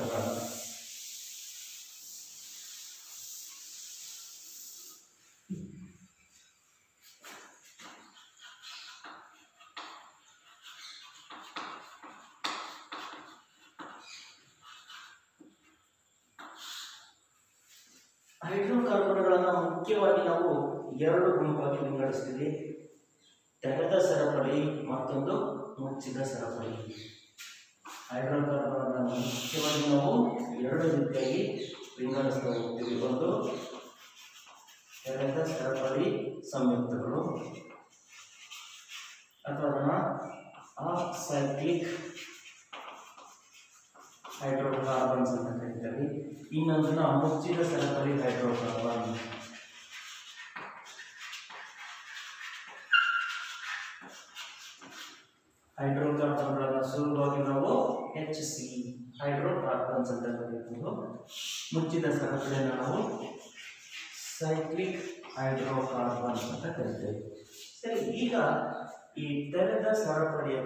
ಹೈಡ್ರೋಕಾರ್ಬನ್ಗಳನ್ನು ಮುಖ್ಯವಾಗಿ ನಾವು 2 ಗುಂಪಾಗಿ ವಿಂಗಡಿಸ್ತೀವಿ. ತೆರೆದ ಸರಪಳಿ, ಮತ್ತೊಂದು ಮುಚ್ಚಿದ ಸರಪಳಿ. ಹೈಡ್ರೋಕಾರ್ಬನ್ ಮುಖ್ಯವಾಗಿ ನಾವು 2 ರೀತಿಯಾಗಿ ವಿಂಗಡಿಸ್ತಾ ಹೋಗ್ತೀವಿ. ಒಂದು ತೆರೆದ ಸರಪಳಿ ಸಂಯುಕ್ತಗಳು ಅಥವಾ ಅದನ್ನ ಅಸೈಕ್ಲಿಕ್ ಹೈಡ್ರೋಕಾರ್ಬನ್ಸ್ ಅಂತ ಕರೀತೀವಿ. ಇನ್ನೊಂದನ್ನ ಮುಚ್ಚಿದ ಸರಪಳಿ ಹೈಡ್ರೋಕಾರ್ಬನ್. ಹೈಡ್ರೋಕಾರ್ಬನ್ಗಳನ್ನು ಸುಲಭವಾಗಿ ನಾವು HC ಹೈಡ್ರೋಕಾರ್ಬನ್ಸ್ ಅಂತ ಕರೀತೀವಿ. ಮುಚ್ಚಿದ ಸರಪಳಿಯನ್ನು ನಾವು ಸೈಕ್ಲಿಕ್ ಹೈಡ್ರೋಕಾರ್ಬನ್ಸ್ ಅಂತ ಕರೀತೀವಿ. ಸರಿ, ಈಗ ಈ ತೆರೆದ ಸರಪಳಿಯ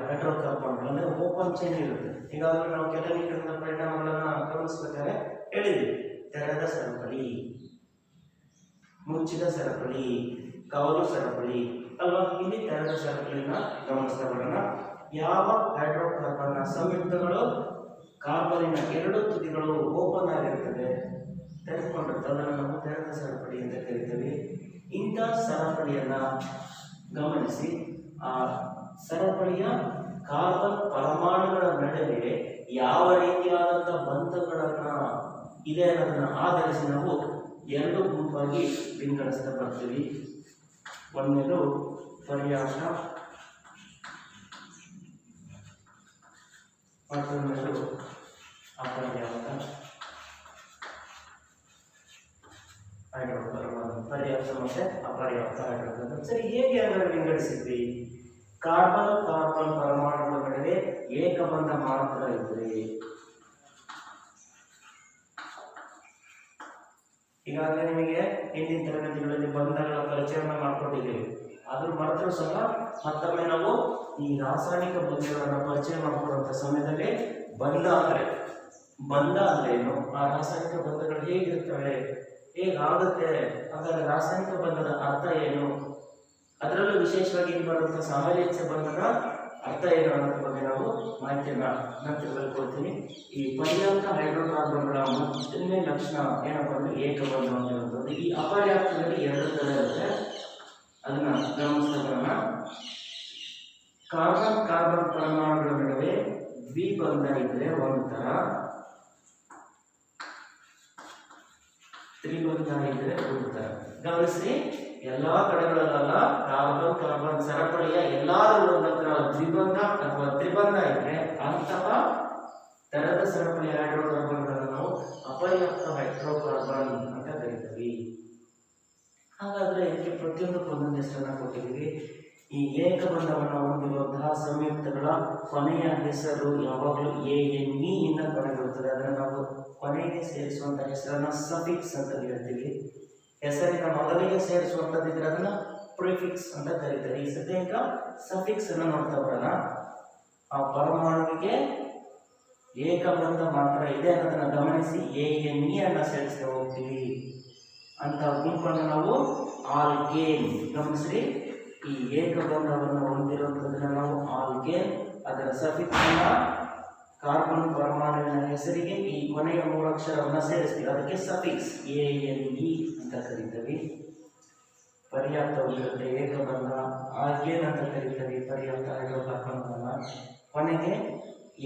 ಹೈಡ್ರೋಕಾರ್ಬನ್ಗಳು ಅಂದರೆ ಓಪನ್ ಚೈನ್ ಇರುತ್ತೆ. ಈಗಾಗಲೇ ನಾವು ಕೆಲವೀಕರಣದ ಪರಿಣಾಮಗಳನ್ನು ಗಮನಿಸಬೇಕಾದ್ರೆ ಹೇಳಿದ್ವಿ. ತೆರೆದ ಸರಪಳಿ, ಮುಚ್ಚಿದ ಸರಪಳಿ, ಕವಲು ಸರಪಳಿ ಅಲ್ವಾ. ಇಲ್ಲಿ ತೆರೆದ ಸರಪಳಿನ ಗಮನಿಸ್ತಾ ಬರೋಣ. ಯಾವ ಹೈಡ್ರೋಕಾರ್ಬನ್ನ ಸಂಯುಕ್ತಗಳು ಕಾರ್ಬನಿನ 2 ತುದಿಗಳು ಓಪನ್ ಆಗಿರ್ತದೆ, ತೆರೆದುಕೊಂಡಿರ್ತದೆ, ಅದನ್ನು ನಾವು ತೆರೆದ ಸರಪಳಿ ಅಂತ ಕರಿತೀವಿ. ಇಂಥ ಸರಪಳಿಯನ್ನ ಗಮನಿಸಿ ಆ ಸರಪಳಿಯ ಕಾರ್ಬನ್ ಪರಮಾಣುಗಳ ನಡುವೆ ಯಾವ ರೀತಿಯಾದಂತಹ ಬಂಧಗಳನ್ನ ಇದೆ ಅನ್ನೋದನ್ನ ಆಧರಿಸಿ ನಾವು 2 ಗುಂಪಾಗಿ ವಿಂಗಡಿಸ್ತಾ ಬರ್ತೀವಿ. ಒಂದನೇದು ಪರ್ಯಾಪ್ತ, ಮತ್ತೊಂದು ಅಪರ್ಯಾಪ್ತ ಹೈಡ್ರೋಕಾರ್ಬನ್. ಪರ್ಯಾಪ್ತ ಮತ್ತೆ ಅಪರ್ಯಾಪ್ತ ಹೈಡ್ರೋಕಾರ್ಬನ್. ಸರಿ, ಹೇಗೆ ಅದನ್ನು ವಿಂಗಡಿಸಿದ್ವಿ? ಕಾರ್ಬನ್ ಪರಮಾಣುಗಳ ನಡುವೆ ಏಕಬಂಧ ಮಾತ್ರ ಇದ್ರೆ. ಈಗಾಗಲೇ ನಿಮಗೆ ಹಿಂದಿನ ತರಗತಿಗಳಲ್ಲಿ ಬಂಧಗಳ ಪರಿಚಯವನ್ನು ಮಾಡಿಕೊಟ್ಟಿದ್ದೇವೆ. ಅದ್ರ ಮರೆತರೂ ಸಹ ಮತ್ತೊಮ್ಮೆ ನಾವು ಈ ರಾಸಾಯನಿಕ ಬಂಧಗಳನ್ನು ಪರಿಚಯ ಮಾಡಿಕೊಳ್ಳುವಂಥ ಸಮಯದಲ್ಲಿ ಬಂಧ ಅಂದ್ರೆ ಏನು, ಆ ರಾಸಾಯನಿಕ ಬಂಧಗಳು ಹೇಗಿರ್ತವೆ, ಹೇಗಾಗುತ್ತೆ, ಹಾಗಾದ್ರೆ ರಾಸಾಯನಿಕ ಬಂಧದ ಅರ್ಥ ಏನು, ಅದರಲ್ಲೂ ವಿಶೇಷವಾಗಿ ಇಲ್ಲಿ ಬರುವಂತಹ ಸಾಮರಸ್ಯ ಬಂಧದ ಅರ್ಥ ಏನು ಅನ್ನೋದ್ರ ಬಗ್ಗೆ ನಾವು ಮಾಹಿತಿಯನ್ನ ನಂತರದಲ್ಲಿ ಕೊಡ್ತೀನಿ. ಈ ಪರ್ಯಾಪ್ತ ಹೈಡ್ರೋಕಾರ್ಬನ್ಗಳ ಮೊದಲನೇ ಲಕ್ಷಣ ಏನಪ್ಪ ಅಂದ್ರೆ ಏಕಬಂಧ ಅಂತ. ಈ ಅಪರ್ಯಾಪ್ತದಲ್ಲಿ 2 ಥರ ಇರುತ್ತೆ, ಅದನ್ನ ಗಮನಿಸ್ತಾ ಬರೋಣ. ಕಾರ್ಬನ್ ಪರಮಾಣುಗಳ ನಡುವೆ ದ್ವಿಬಂಧ ಇದ್ರೆ ಒಂದು ತರ, ತ್ರಿಬಂಧ ಇದ್ರೆ ಒಂದು ತರ. ಗಮನಿಸಿ, ಎಲ್ಲಾ ಕಡೆಗಳಲ್ಲ ಕಾರ್ಬನ್ ಸರಪಳಿಯ ಎಲ್ಲಾದರೂ ದ್ವಿಬಂಧ ಅಥವಾ ತ್ರಿಬಂಧ ಇದ್ರೆ ಅಂತಹ ತೆರೆದ ಸರಪಳಿಯ ಹೈಡ್ರೋಕಾರ್ಬನ್ಗಳನ್ನು ನಾವು ಅಪರ್ಯಾಪ್ತ ಹೈಡ್ರೋಕಾರ್ಬನ್ ಅಂತ ಕರೀತೀವಿ. ಹಾಗಾದ್ರೆ ಇದಕ್ಕೆ ಪ್ರತಿಯೊಂದಕ್ಕೂ ಒಂದೊಂದು ಹೆಸರನ್ನ ಕೊಟ್ಟಿದ್ದೀವಿ. ಈ ಏಕಬಂಧವನ್ನು ಹೊಂದಿರುವಂತಹ ಸಂಯುಕ್ತಗಳ ಕೊನೆಯ ಹೆಸರು ಯಾವಾಗಲೂ ANE ಇಂದ ಕೊನೆಗೊಳ್ಳುತ್ತದೆ. ಅದನ್ನು ನಾವು ಕೊನೆಗೆ ಸೇರಿಸುವಂತಹ ಹೆಸರನ್ನ ಸಫಿಕ್ಸ್ ಅಂತ ಹೇಳ್ತೀವಿ. ಹೆಸರಿನ ಮೊದಲಿಗೆ ಸೇರಿಸುವಂಥದ್ದಿದ್ರೆ ಅದನ್ನ ಪ್ರಿಫಿಕ್ಸ್ ಅಂತ ಕರೀತಾರೆ. ಈ ಸದ್ಯ ಈಗ ಸಫಿಕ್ಸ್ ಅನ್ನು ನೋಡ್ತಾ ಬರೋಣ. ಆ ಪರಮಾಣುವಿಗೆ ಏಕಬಂಧ ಮಾತ್ರ ಇದೆ ಅನ್ನೋದನ್ನ ಗಮನಿಸಿ ANE ಅನ್ನ ಸೇರಿಸ್ತಾ ಹೋಗ್ತೀವಿ. ಅಂತ ಗುಂಪನ್ನು ನಾವು ಆಲ್ಕೇನ್. ಗಮನಿಸ್ರಿ, ಈ ಏಕಬಂಧವನ್ನು ಹೊಂದಿರುವಂಥದ್ದನ್ನ ನಾವು ಆಲ್ಕೇನ್, ಅದರ ಸಫಿಕ್ಸ್ ಅನ್ನ ಕಾರ್ಬನ್ ಪರಮಾಣುವಿನ ಹೆಸರಿಗೆ ಈ ಕೊನೆಯ 3 ಅಕ್ಷರವನ್ನು ಸೇರಿಸ್ತೀವಿ, ಅದಕ್ಕೆ ಸಫಿಕ್ಸ್ ANE ಅಂತ ಕರೀತೀವಿ. ಪರ್ಯಾಪ್ತವಾಗಿರುತ್ತೆ ಏಕಬಂಧ, ಆಲ್ಕೇನ್ ಅಂತ ಕರೀತೀವಿ ಪರ್ಯಾಪ್ತ ಹೈಡ್ರೋಕಾರ್ಬನ್. ಕೊನೆಗೆ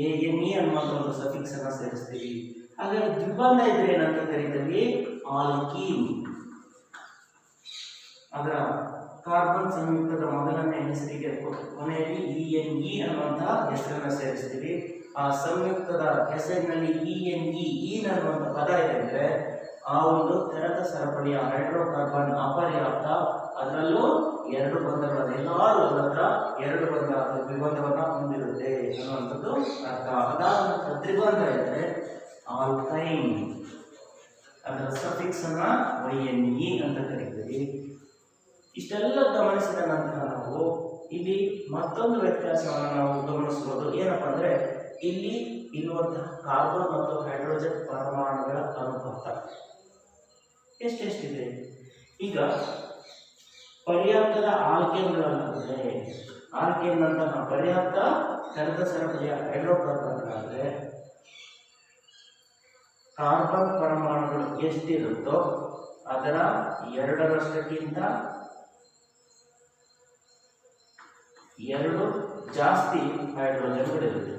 ANE ಅನ್ನುವ ಒಂದು ಸಫಿಕ್ಸ್ ಅನ್ನ ಸೇರಿಸ್ತೀವಿ. ಹಾಗಾದ್ರೆ ದ್ವಿಬಂಧ ಇದ್ರೆ ಏನಂತ ಕರೀತೀವಿ? ಆಲ್ಕೀನ್. ಅದರ ಕಾರ್ಬನ್ ಸಂಯುಕ್ತದ ಮೊದಲನೇ ಹೆಸರಿಗೆ ಕೊನೆಯಲ್ಲಿ ENE ಅನ್ನುವಂತಹ ಹೆಸರನ್ನ ಸೇರಿಸ್ತೀವಿ. ಆ ಸಂಯುಕ್ತದ ಹೆಸರಿನಲ್ಲಿ ENE ಅನ್ನುವಂಥ ಪದ ಇದೆ ಅಂದ್ರೆ ಆ ಒಂದು ತೆರೆದ ಸರಪಳಿಯ ಹೈಡ್ರೋಕಾರ್ಬನ್ ಅಪರ್ಯಾಪ್ತ, ಅದರಲ್ಲೂ 2 ಬಂಧಗಳು, ಎಲ್ಲಾರು ಹತ್ರ 2 ಬಂಧ ಅಥವಾ ದ್ವಿಬಂಧವನ್ನ ಹೊಂದಿರುತ್ತೆ ಅನ್ನುವಂಥದ್ದು ಅರ್ಥ. ಅದಾದ ನಂತರ ತ್ರಿಬಂಧ ಇದ್ರೆ ಆಲ್ಕೈನ್, ಅದರ ಸಫಿಕ್ಸ್ ಅನ್ನ YNE ಅಂತ ಕರೀತೀವಿ. ಇಷ್ಟೆಲ್ಲ ಗಮನಿಸಿದ ನಂತರ ನಾವು ಇಲ್ಲಿ ಮತ್ತೊಂದು ವ್ಯತ್ಯಾಸವನ್ನು ನಾವು ಗಮನಿಸಬಹುದು. ಏನಪ್ಪಾ ಅಂದ್ರೆ ಇಲ್ಲಿ ಇರುವಂತಹ ಕಾರ್ಬನ್ ಮತ್ತು ಹೈಡ್ರೋಜನ್ ಪರಮಾಣುಗಳ ಅನುಪಾತ ಎಷ್ಟೆಷ್ಟಿದೆ. ಈಗ ಪರ್ಯಾಪ್ತದ ಆಲ್ಕೇನ್ಗಳಾದರೆ, ಆಲ್ಕೇನ್ ನಂತಹ ಪರ್ಯಾಪ್ತ ತೆರೆದ ಸರಪಳಿಯ ಹೈಡ್ರೋಕಾರ್ಬನ್ಗಳಾದರೆ ಕಾರ್ಬನ್ ಪರಮಾಣುಗಳು ಎಷ್ಟಿರುತ್ತೋ ಅದರ 2ರಷ್ಟಕ್ಕಿಂತ 2 ಜಾಸ್ತಿ ಹೈಡ್ರೋಜನ್ಗಳಿರುತ್ತೆ.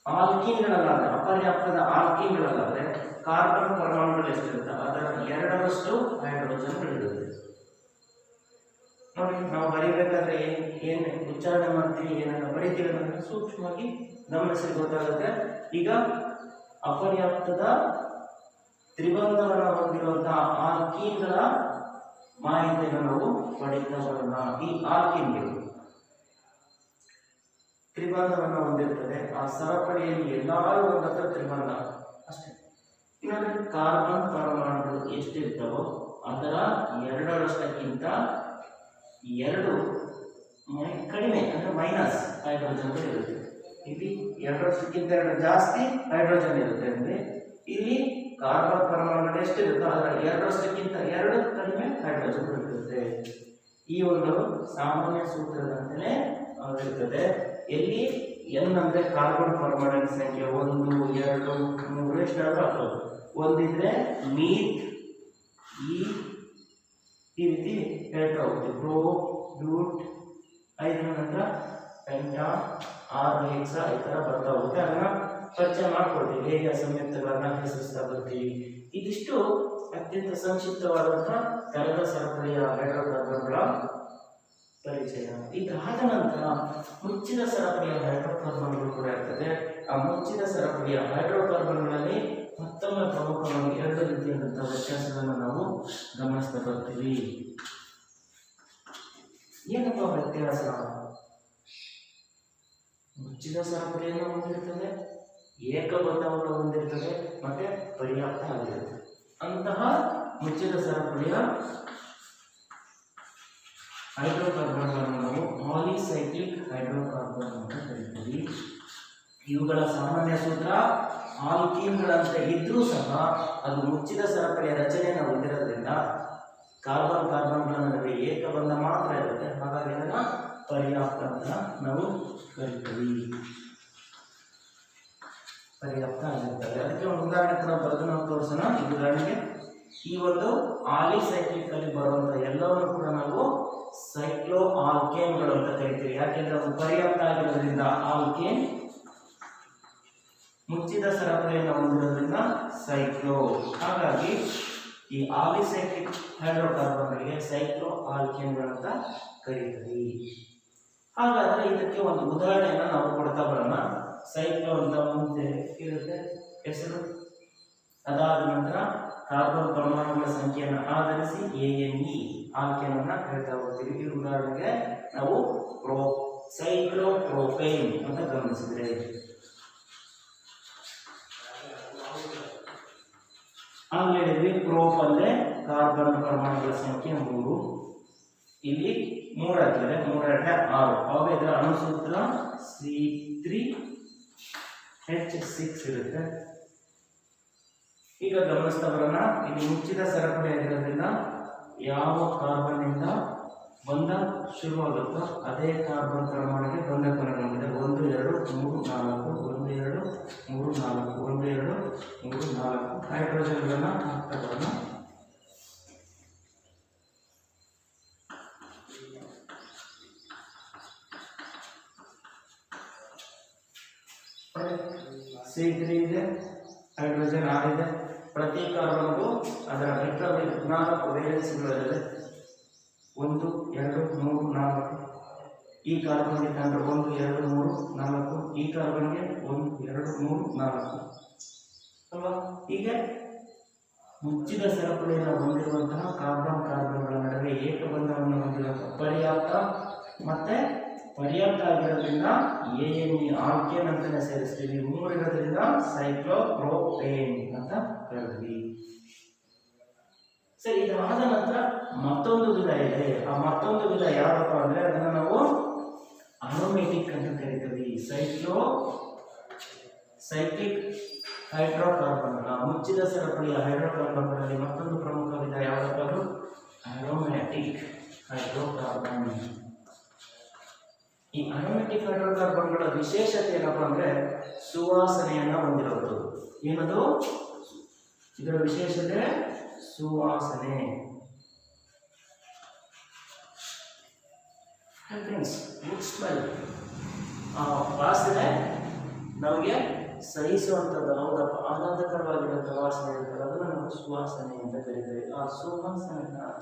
ಆಲ್ಕೀನ್ಗಳಲ್ಲಾದರೆ, ಅಪರ್ಯಾಪ್ತದ ಆಲ್ಕೀನ್ಗಳಲ್ಲಾದರೆ ಕಾರ್ಬನ್ ಪರಮಾಣುಗಳು ಎಷ್ಟಿರುತ್ತೆ ಅದರ 2ರಷ್ಟು ಹೈಡ್ರೋಜನ್ಗಳಿರುತ್ತೆ. ನೋಡಿ, ನಾವು ಬರೀಬೇಕಾದ್ರೆ ಏನು ಉಚ್ಚಾರಣೆ ಮಾಡ್ತೀವಿ, ಏನನ್ನ ಬರೀತೀವಿ ಅನ್ನೋದನ್ನ ಸೂಕ್ಷ್ಮವಾಗಿ ಗಮನಿಸಿ ಗೊತ್ತಾಗುತ್ತೆ. ಈಗ ಅಪರ್ಯಾಪ್ತದ ತ್ರಿಬಂಧವನ್ನು ಹೊಂದಿರುವಂತಹ ಆಲ್ಕೀನ್ಗಳ ಮಾಹಿತಿಯನ್ನು ನಾವು ಪಡೆಯುತ್ತಾ ಬರೋಣ. ಈ ಆಲ್ಕೀನ್ಗಳು ತ್ರಿಬಂಧವನ್ನು ಹೊಂದಿರುತ್ತದೆ. ಆ ಸರಪಳಿಯಲ್ಲಿ ಎಲ್ಲಾರು ಒಂದತ್ರ ತ್ರಿಬಂಧ ಅಷ್ಟೇ. ಇನ್ನೊಂದು ಕಾರ್ಬನ್ ಪರಮಾಣುಗಳು ಎಷ್ಟಿರ್ತವೋ ಅದರ 2ರಷ್ಟಕ್ಕಿಂತ 2 ಕಡಿಮೆ ಅಂದ್ರೆ ಮೈನಸ್ ಹೈಡ್ರೋಜನ್ಗಳು ಇರುತ್ತೆ. ಇಲ್ಲಿ 2ರಷ್ಟಕ್ಕಿಂತ 2 ಜಾಸ್ತಿ ಹೈಡ್ರೋಜನ್ ಇರುತ್ತೆ. ಅಂದ್ರೆ ಇಲ್ಲಿ ಕಾರ್ಬನ್ ಪರಮಾಣುಗಳು ಎಷ್ಟಿರುತ್ತೋ ಅದರ 2ರಷ್ಟಕ್ಕಿಂತ 2 ಕಡಿಮೆ ಹೈಡ್ರೋಜನ್ ಇರುತ್ತೆ. ಈ ಒಂದು ಸಾಮಾನ್ಯ ಸೂತ್ರದಂತೆಯೇ ಆಗಿರುತ್ತದೆ. ಎಲ್ಲಿ N ಅಂದ್ರೆ ಕಾರ್ಬನ್ ಪರಮಾಣುವಿನ ಸಂಖ್ಯೆ 1, 2, 3 ಎಷ್ಟಾದ್ರೂ ಆಗ್ತದೆ. ಒಂದಿದ್ರೆ ಮೀಥ್, ಈ ರೀತಿ ಹೇಳ್ತಾ ಹೋಗ್ತೀವಿ. ಪ್ರೋ, ಬ್ಯೂಟ್, 5 ನಂತರ ಪೆಂಟಾ, 6 ಹೆಕ್ಸಾ, ಈ ತರ ಬರ್ತಾ ಹೋಗುತ್ತೆ. ಅದನ್ನ ಪರಿಚಯ ಮಾಡ್ಕೊಳ್ತೀವಿ, ಹೇಗೆ ಸಂಯುಕ್ತಗಳನ್ನ ಹೆಸರಿಸ್ತಾ ಬರ್ತೀವಿ. ಇದಿಷ್ಟು ಅತ್ಯಂತ ಸಂಕ್ಷಿಪ್ತವಾದಂತಹ ತೆರೆದ ಸರಪಳಿಯ ಹೈಡ್ರೋಕಾರ್ಬನ್ಗಳ ಪರಿಚಯ. ಇದಾದ ನಂತರ ಮುಚ್ಚಿದ ಸರಪಳಿಯ ಹೈಡ್ರೋಕಾರ್ಬನ್ಗಳು ಕೂಡ ಇರ್ತದೆ. ಆ ಮುಚ್ಚಿದ ಸರಪಳಿಯ ಹೈಡ್ರೋಕಾರ್ಬನ್ಗಳಲ್ಲಿ ಮತ್ತೊಮ್ಮೆ ಪ್ರಮುಖವಾಗಿ 2 ರೀತಿಯಾದಂತಹ ವ್ಯತ್ಯಾಸಗಳನ್ನು ನಾವು ಗಮನಿಸ್ತಾ ಬರ್ತೀವಿ. ಏನಪ್ಪ ವ್ಯತ್ಯಾಸ? ಮುಚ್ಚಿದ ಸರಪಳಿಯನ್ನು ಹೊಂದಿರ್ತದೆ, ಏಕಬಂಧವನ್ನು ಹೊಂದಿರ್ತದೆ, ಮತ್ತೆ ಪರ್ಯಾಪ್ತ ಆಗಿರುತ್ತೆ. ಅಂತಹ ಮುಚ್ಚಿದ ಸರಪಳಿಯ ಹೈಡ್ರೋಕಾರ್ಬನ್ಗಳನ್ನು ನಾವು ಪಾಲಿಸೈಕ್ಲಿಕ್ ಹೈಡ್ರೋಕಾರ್ಬನ್ ಅಂತ ಕರೀತೀವಿ. ಇವುಗಳ ಸಾಮಾನ್ಯ ಸೂತ್ರ ಆಲ್ಕೀನ್ಗಳಂತೆ ಇದ್ರೂ ಸಹ ಅದು ಮುಚ್ಚಿದ ಸರಪಳಿಯ ರಚನೆಯನ್ನು ಹೊಂದಿರೋದ್ರಿಂದ ಕಾರ್ಬನ್ ಕಾರ್ಬನ್ಗಳ ನಡುವೆ ಏಕಬಂಧ ಮಾತ್ರ ಇರುತ್ತೆ. ಹಾಗಾಗಿ ಅದನ್ನ ಪರ್ಯಾಪ್ತ ಅಂತ ನಾವು ಕರಿತೀವಿ. ಪರ್ಯಾಪ್ತ ಆಗಿರ್ತದೆ. ಅದಕ್ಕೆ ಒಂದು ಉದಾಹರಣೆ ಕೂಡ ಬರೆದು ನಾವು ತೋರಿಸೋಣ. ಈ ಉದಾಹರಣೆಗೆ ಈ ಒಂದು ಆಲಿಸೈಕ್ಲಿಕ್ ಅಲ್ಲಿ ಬರುವಂತಹ ಎಲ್ಲವನ್ನು ಕೂಡ ನಾವು ಸೈಕ್ಲೋ ಆಲ್ಕೇನ್ಗಳು ಅಂತ ಕರಿತೀವಿ. ಯಾಕೆಂದ್ರೆ ಅದು ಪರ್ಯಾಪ್ತ ಆಗಿರೋದ್ರಿಂದ ಆಲ್ಕೇನ್, ಮುಚ್ಚಿದ ಸರಪಳಿಯನ್ನು ಹೊಂದಿರೋದ್ರಿಂದ ಸೈಕ್ಲೋ. ಹಾಗಾಗಿ ಈ ಆಲಿಸೈಕ್ಲಿಕ್ ಹೈಡ್ರೋಕಾರ್ಬನ್ಗಳಿಗೆ ಸೈಕ್ಲೋ ಆಲ್ಕೇನ್ಗಳಂತ ಕರೀತೀವಿ. ಹಾಗಾದ್ರೆ ಇದಕ್ಕೆ ಒಂದು ಉದಾಹರಣೆಯನ್ನು ನಾವು ಕೊಡ್ತಾ ಬರೋಣ. ಸೈಕ್ಲೋ ಅಂತ ಮುಂದೆ ಇರುತ್ತೆ ಹೆಸರು. ಅದಾದ ನಂತರ ಕಾರ್ಬನ್ ಪರಮಾಣುಗಳ ಸಂಖ್ಯೆಯನ್ನು ಆಧರಿಸಿ ANE ಆಲ್ಕೇನ್ ಅನ್ನ ಹೇಳ್ತಾ ಹೋಗ್ತೀವಿ. ಈ ಉದಾಹರಣೆಗೆ ನಾವು ಸೈಕ್ಲೋಪ್ರೋಪೇನ್ ಅಂತ ಗಮನಿಸಿದ್ರೆ, ಆಮೇಲೆ ಪ್ರೋಪ್ ಅಂದ್ರೆ ಕಾರ್ಬನ್ ಪರಮಾಣುಗಳ ಸಂಖ್ಯೆ 3, ಇಲ್ಲಿ 3 ಆಗ್ತದೆ, 3 × 6. ಅವಾಗ ಇದರ ಅಣುಸೂತ್ರ C3H6 ಇರುತ್ತೆ. ಈಗ ಗಮನಿಸ್ತಾ ಬರೋಣ, ಇಲ್ಲಿ ಮುಚ್ಚಿದ ಸರಪಳಿ ಆಗಿರೋದ್ರಿಂದ ಯಾವ ಕಾರ್ಬನ್ ಇಂದ ಬಂಧ ಶುರುವಾಗುತ್ತೋ ಅದೇ ಕಾರ್ಬನ್ ಪರಮಾಣುಗೆ ಬಂಧ ಕೊನೆಗೊಂಡಿದೆ. 1 2 3 4 1 2 3 4 1 2 3 4 ಹೈಡ್ರೋಜನ್ಗಳನ್ನ ಹಾಕ್ತಾ ಬರೋಣ. C3 ಇದೆ, ಹೈಡ್ರೋಜನ್ 6 ಇದೆ. ಪ್ರತಿ ಕಾರ್ಬನ್ಗೂ ಅದರ ಟೆಟ್ರಾವೇಲ್ 4 ವೇಲೆನ್ಸಿಗಳಿದೆ. 1 2 3 4. ಈ ಕಾರ್ಬನ್ಗೆ ಕಂಡು 1 2 3 4. ಈ ಕಾರ್ಬನ್ಗೆ 1 2 3 4 ಅಲ್ವಾ. ಹೀಗೆ ಮುಚ್ಚಿದ ಸರಪಳಿಯನ್ನು ಹೊಂದಿರುವಂತಹ ಕಾರ್ಬನ್ಗಳ ನಡುವೆ ಏಕಬಂಧವನ್ನು ಹೊಂದಿರುವಂತಹ ಪರ್ಯಾಪ್ತ ಮತ್ತೆ ಪರ್ಯಾಪ್ತ ಆಗಿರೋದ್ರಿಂದ ANE ಆಲ್ಕೇನ್ ಅಂತಾನೆ ಸೇರಿಸ್ತೀವಿ. 3 ಇರೋದ್ರಿಂದ ಸೈಕ್ಲೋಪ್ರೋಪೇನ್ ಅಂತ ಕರೆದ್ವಿ. ಸರಿ, ಇದಾದ ನಂತರ ಮತ್ತೊಂದು ವಿಧ ಇದೆ. ಆ ಮತ್ತೊಂದು ವಿಧ ಯಾವಪ್ಪ ಅಂದ್ರೆ ಅದನ್ನ ನಾವು ಅರೋಮೇಟಿಕ್ ಅಂತ ಕರಿತೀವಿ. ಸೈಕ್ಲಿಕ್ ಹೈಡ್ರೋಕಾರ್ಬನ್ಗಳ ಮುಚ್ಚಿದ ಸರಪಳಿಯ ಹೈಡ್ರೋಕಾರ್ಬನ್ಗಳಲ್ಲಿ ಮತ್ತೊಂದು ಪ್ರಮುಖ ವಿಧ ಯಾವಪ್ಪ? ಅದು ಅರೋಮ್ಯಾಟಿಕ್ ಹೈಡ್ರೋಕಾರ್ಬನ್. ಈ ಅರೋಮ್ಯಾಟಿಕ್ ಹೈಡ್ರೋಕಾರ್ಬನ್ಗಳ ವಿಶೇಷತೆ ಏನಪ್ಪ ಅಂದ್ರೆ ಸುವಾಸನೆಯನ್ನ ಹೊಂದಿರೋದು. ಏನದು ಇದರ ವಿಶೇಷತೆ? ಸುವಾಸನೆ. Good smell. ಆ ವಾಸನೆ ನಮಗೆ ಸಹಿಸುವಂಥದ್ದು, ಹೌದಪ್ಪ, ಆಹ್ಲಾದಕರವಾಗಿರುವಂಥ ವಾಸನೆ ಇರ್ತದೆ, ಅದನ್ನು ನಾವು ಸುವಾಸನೆ ಅಂತ ಕರೀತೇವೆ. ಆ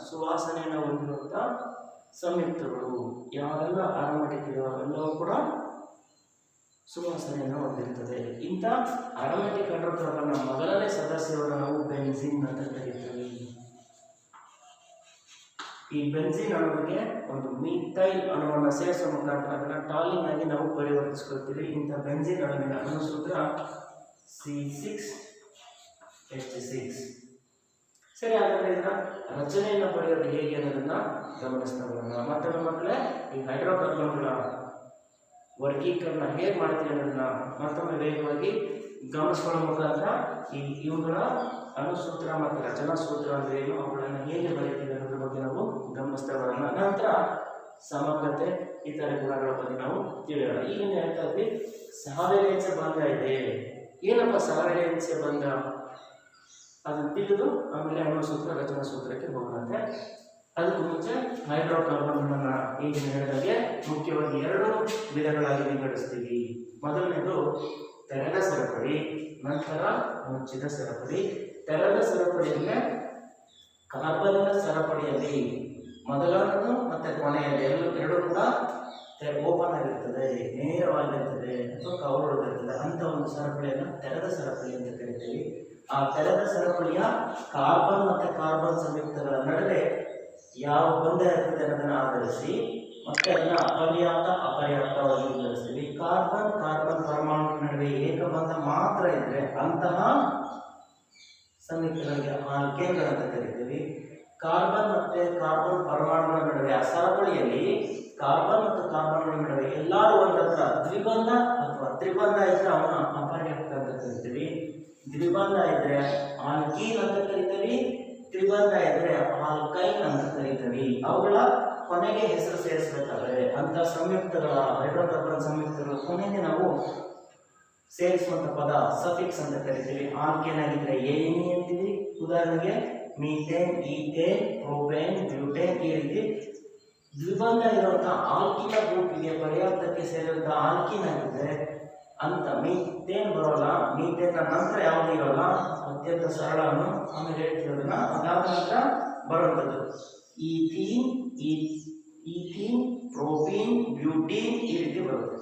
ಸುವಾಸನೆಯನ್ನು ಹೊಂದಿರುವಂಥ ಸಂಯುಕ್ತಗಳು ಯಾವೆಲ್ಲ ಅರೋಮ್ಯಾಟಿಕ್ ಇದಾವೆ ಅವೆಲ್ಲವೂ ಕೂಡ ಸುವಾಸನೆಯನ್ನು ಹೊಂದಿರ್ತದೆ. ಇಂಥ ಅರೋಮ್ಯಾಟಿಕ್ ಹೈಡ್ರೋಕಾರ್ಬನ್ನ ಮೊದಲನೇ ಸದಸ್ಯವನ್ನು ನಾವು ಬೆನ್ಸಿನ್ ಅಂತ ಕರೀತೀವಿ. ಈ ಬೆನ್ಸಿನ್ ಅಣುವಿಗೆ ಒಂದು ಮೀಥೈಲ್ ಅಣುವನ್ನು ಸೇರಿಸುವ ಮುಖಾಂತರ ಅದನ್ನು ಟಾಲಿನ್ ಆಗಿ ನಾವು ಪರಿವರ್ತಿಸ್ಕೊಳ್ತೀವಿ. ಇಂಥ ಬೆನ್ಸಿನ್ ಅಣುವಿನ ಅಣುಸೂತ್ರ C6H6. ಸರಿ, ಹಾಗಾದ್ರೆ ಇದರ ರಚನೆಯನ್ನು ಪಡೆಯೋದು ಹೇಗೆ ಅನ್ನೋದನ್ನ ಗಮನಿಸ್ತಾ ಬರೋಣ. ಮತ್ತೊಮ್ಮೆ ಮಕ್ಕಳೇ, ಈ ಹೈಡ್ರೋಕಾರ್ಬನ್ಗಳ ವರ್ಗೀಕರಣ ಹೇಗೆ ಮಾಡ್ತೀವಿ ಅನ್ನೋದನ್ನ ಮತ್ತೊಮ್ಮೆ ವೇಗವಾಗಿ ಗಮನಿಸ್ಕೊಳ್ಳೋ ಮುಖಾಂತರ ಇವುಗಳ ಅಣುಸೂತ್ರ ಮತ್ತು ರಚನಾ ಸೂತ್ರ ಅಂದ್ರೆ ಏನು, ಅವುಗಳನ್ನು ಹೇಗೆ ಬರೀತೀವಿ ಅನ್ನೋದ್ರ ಬಗ್ಗೆ ನಾವು ಗಮನಿಸ್ತಾ ಬರೋಣ. ನಂತರ ಸಮಗ್ರತೆ, ಇತರ ಗುಣಗಳ ಬಗ್ಗೆ ನಾವು ತಿಳಿಯೋಣ. ಈಗ ಹೇಳ್ತಾ ಇದ್ವಿ ಸಹವೇಲೆನ್ಸಿ ಬಂಧ ಇದೆ. ಏನಪ್ಪ ಸಹವೇಲೆನ್ಸಿ ಬಂಧ? ಅದನ್ನು ತಿಳಿದು ಆಮೇಲೆ ಅಣುಸೂತ್ರ ರಚನಾ ಸೂತ್ರಕ್ಕೆ ಹೋಗುವಂತೆ. ಅದಕ್ಕೂ ಮುಂಚೆ ಹೈಡ್ರೋಕಾರ್ಬನ್ಗಳನ್ನ ಈಗ ಹೇಳಿದಾಗೆ ಮುಖ್ಯವಾಗಿ 2 ವಿಧಗಳಾಗಿ ವಿಂಗಡಿಸ್ತೀವಿ. ಮೊದಲನೇದು ತೆರೆದ ಸರಪಳಿ, ನಂತರ ಮುಚ್ಚಿದ ಸರಪಳಿ. ತೆರೆದ ಸರಪಳಿಯಲ್ಲಿ ಕಾರ್ಬನ್ನ ಸರಪಳಿಯಲ್ಲಿ ಮೊದಲನೇದು ಮತ್ತೆ ಕೊನೆಯಲ್ಲಿ ಎರಡು ಕೂಡ ಓಪನ್ ಆಗಿರ್ತದೆ, ನೇರವಾಗಿರ್ತದೆ ಅಥವಾ ಕವರ್ ಹೊಡೆದಿರ್ತದೆ. ಅಂತ ಒಂದು ಸರಪಳಿಯನ್ನು ತೆರೆದ ಸರಪಳಿ ಅಂತ ಕರಿತೀವಿ. ಆ ತೆರೆದ ಸರಪಳಿಯ ಕಾರ್ಬನ್ ಮತ್ತು ಕಾರ್ಬನ್ ಸಂಯುಕ್ತಗಳ ನಡುವೆ ಯಾವ ಬಂಧ ಇರ್ತದೆ ಅನ್ನೋದನ್ನು ಆಧರಿಸಿ ಮತ್ತೆ ಅದನ್ನ ಅಪರ್ಯಾಪ್ತವಾಗಿ ವಿಂಗಡಿಸ್ತೀವಿ. ಕಾರ್ಬನ್ ಪರಮಾಣು ನಡುವೆ ಏಕಬಂಧ ಮಾತ್ರ ಇದ್ರೆ ಅಂತಹ ಸಂಯುಕ್ತಗಳಿಗೆ ಆಲ್ಕೇನ್ಗಳಂತ ಕರಿತೀವಿ. ಕಾರ್ಬನ್ ಮತ್ತೆ ಕಾರ್ಬನ್ ಪರಮಾಣುಗಳ ನಡುವೆ ಆ ಸರಪಳಿಯಲ್ಲಿ ಕಾರ್ಬನ್ ಮತ್ತು ಕಾರ್ಬನ್ಗಳ ನಡುವೆ ಎಲ್ಲಾರು ಒಂದತ್ರ ದ್ವಿಬಂಧ ಅಥವಾ ತ್ರಿಬಂಧ ಇದ್ರೆ ಅವನ್ನ ಅಪರ್ಯಾಪ್ತ ಅಂತ ಕರಿತೀವಿ. ದ್ವಿಬಂಧ ಇದ್ರೆ ಆಲ್ಕೀನ್ ಅಂತ ಕರಿತೀವಿ, ತ್ರಿಬಂಧ ಇದ್ರೆ ಆಲ್ಕೈನ್ ಅಂತ ಕರಿತೀವಿ. ಅವುಗಳ ಕೊನೆಗೆ ಹೆಸರು ಸೇರಿಸಬೇಕಾದ್ರೆ ಅಂತ ಸಂಯುಕ್ತಗಳ ಹೈಡ್ರೋಕಾರ್ಬನ್ ಸಂಯುಕ್ತಗಳ ಕೊನೆಗೆ ನಾವು ಸೇರಿಸುವಂತ ಪದ ಸಫಿಕ್ಸ್ ಅಂತ ಕರಿತೀವಿ. ಆಲ್ಕೇನ್ ಆಗಿದ್ರೆ ANE ಅಂತೀವಿ. ಉದಾಹರಣೆಗೆ ಮೀಥೇನ್, ಈಥೇನ್, ಪ್ರೋಪೇನ್, ಬ್ಯೂಟೇನ್. ಈ ರೀತಿ ದ್ವಿಬಂಧ ಇರುವಂತಹ ಆಲ್ಕಿನ ಗ್ರೂಪಿಗೆ ಪರ್ಯಾಪ್ತಕ್ಕೆ ಸೇರಿದಂತ ಆಲ್ಕಿನ್ ಆಗಿದ್ರೆ ಅಂತ ಮೀಥೇನ್ ಬರೋಲ್ಲ. ಮೀಥೇನ್ ನಂತರ ಯಾವುದು ಇರೋಲ್ಲ, ಅತ್ಯಂತ ಸರಳ ಆಮೇಲೆ ಹೇಳ್ತಿರೋದನ್ನ ಅದಾದ ನಂತರ ಬರುವಂಥದ್ದು ಈಥೀನ್, ಪ್ರೋಪೀನ್, ಬ್ಯೂಟೀನ್ ಈ ರೀತಿ ಬರುತ್ತೆ.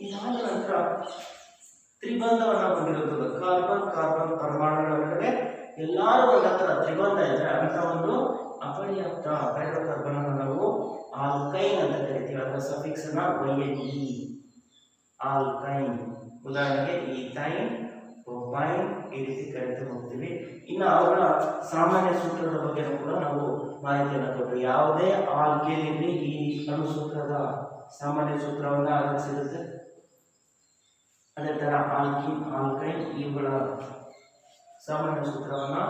ಇದಾದ ನಂತರ ತ್ರಿಬಂಧವನ್ನು ಹೊಂದಿರುತ್ತದೆ. ಕಾರ್ಬನ್ ಪರಮಾಣುಗಳ ನಡುವೆ ಎಲ್ಲಾರು ಒಂದತ್ರ ತ್ರಿಬಂಧ ಇದ್ರೆ ಅಂತ ಒಂದು ಅಪರ್ಯಾಪ್ತ ಹೈಡ್ರೋಕಾರ್ಬನ್ ಅನ್ನು ನಾವು ಆಲ್ಕೈನ್ ಅಂತ ಕರಿತೀವಿ. ಅದರ ಸಫಿಕ್ಸ್ ನ YNE ಆಲ್ಕೈನ್. ಉದಾಹರಣೆಗೆ ಈಥೈನ್, ಪ್ರೊಪೈನ್ ಈ ರೀತಿ ಕರಿತಾ ಹೋಗ್ತೀವಿ. ಇನ್ನು ಅವುಗಳ ಸಾಮಾನ್ಯ ಸೂತ್ರದ ಬಗ್ಗೆ ಕೂಡ ನಾವು ಮಾಹಿತಿಯನ್ನು ಕೊಟ್ಟರು. ಯಾವುದೇ ಆಲ್ಕೇನ್ ಇಲ್ಲಿ ಈ ಅಣುಸೂತ್ರದ ಸಾಮಾನ್ಯ ಸೂತ್ರವನ್ನು ಆಧರಿಸಿರುತ್ತೆ. ಅದೇ ತರ ಆಲ್ಕಿನ್ ಆಲ್ಕೈನ್ ಇವುಗಳ ಸಾಮಾನ್ಯ ಸೂತ್ರವನ್ನು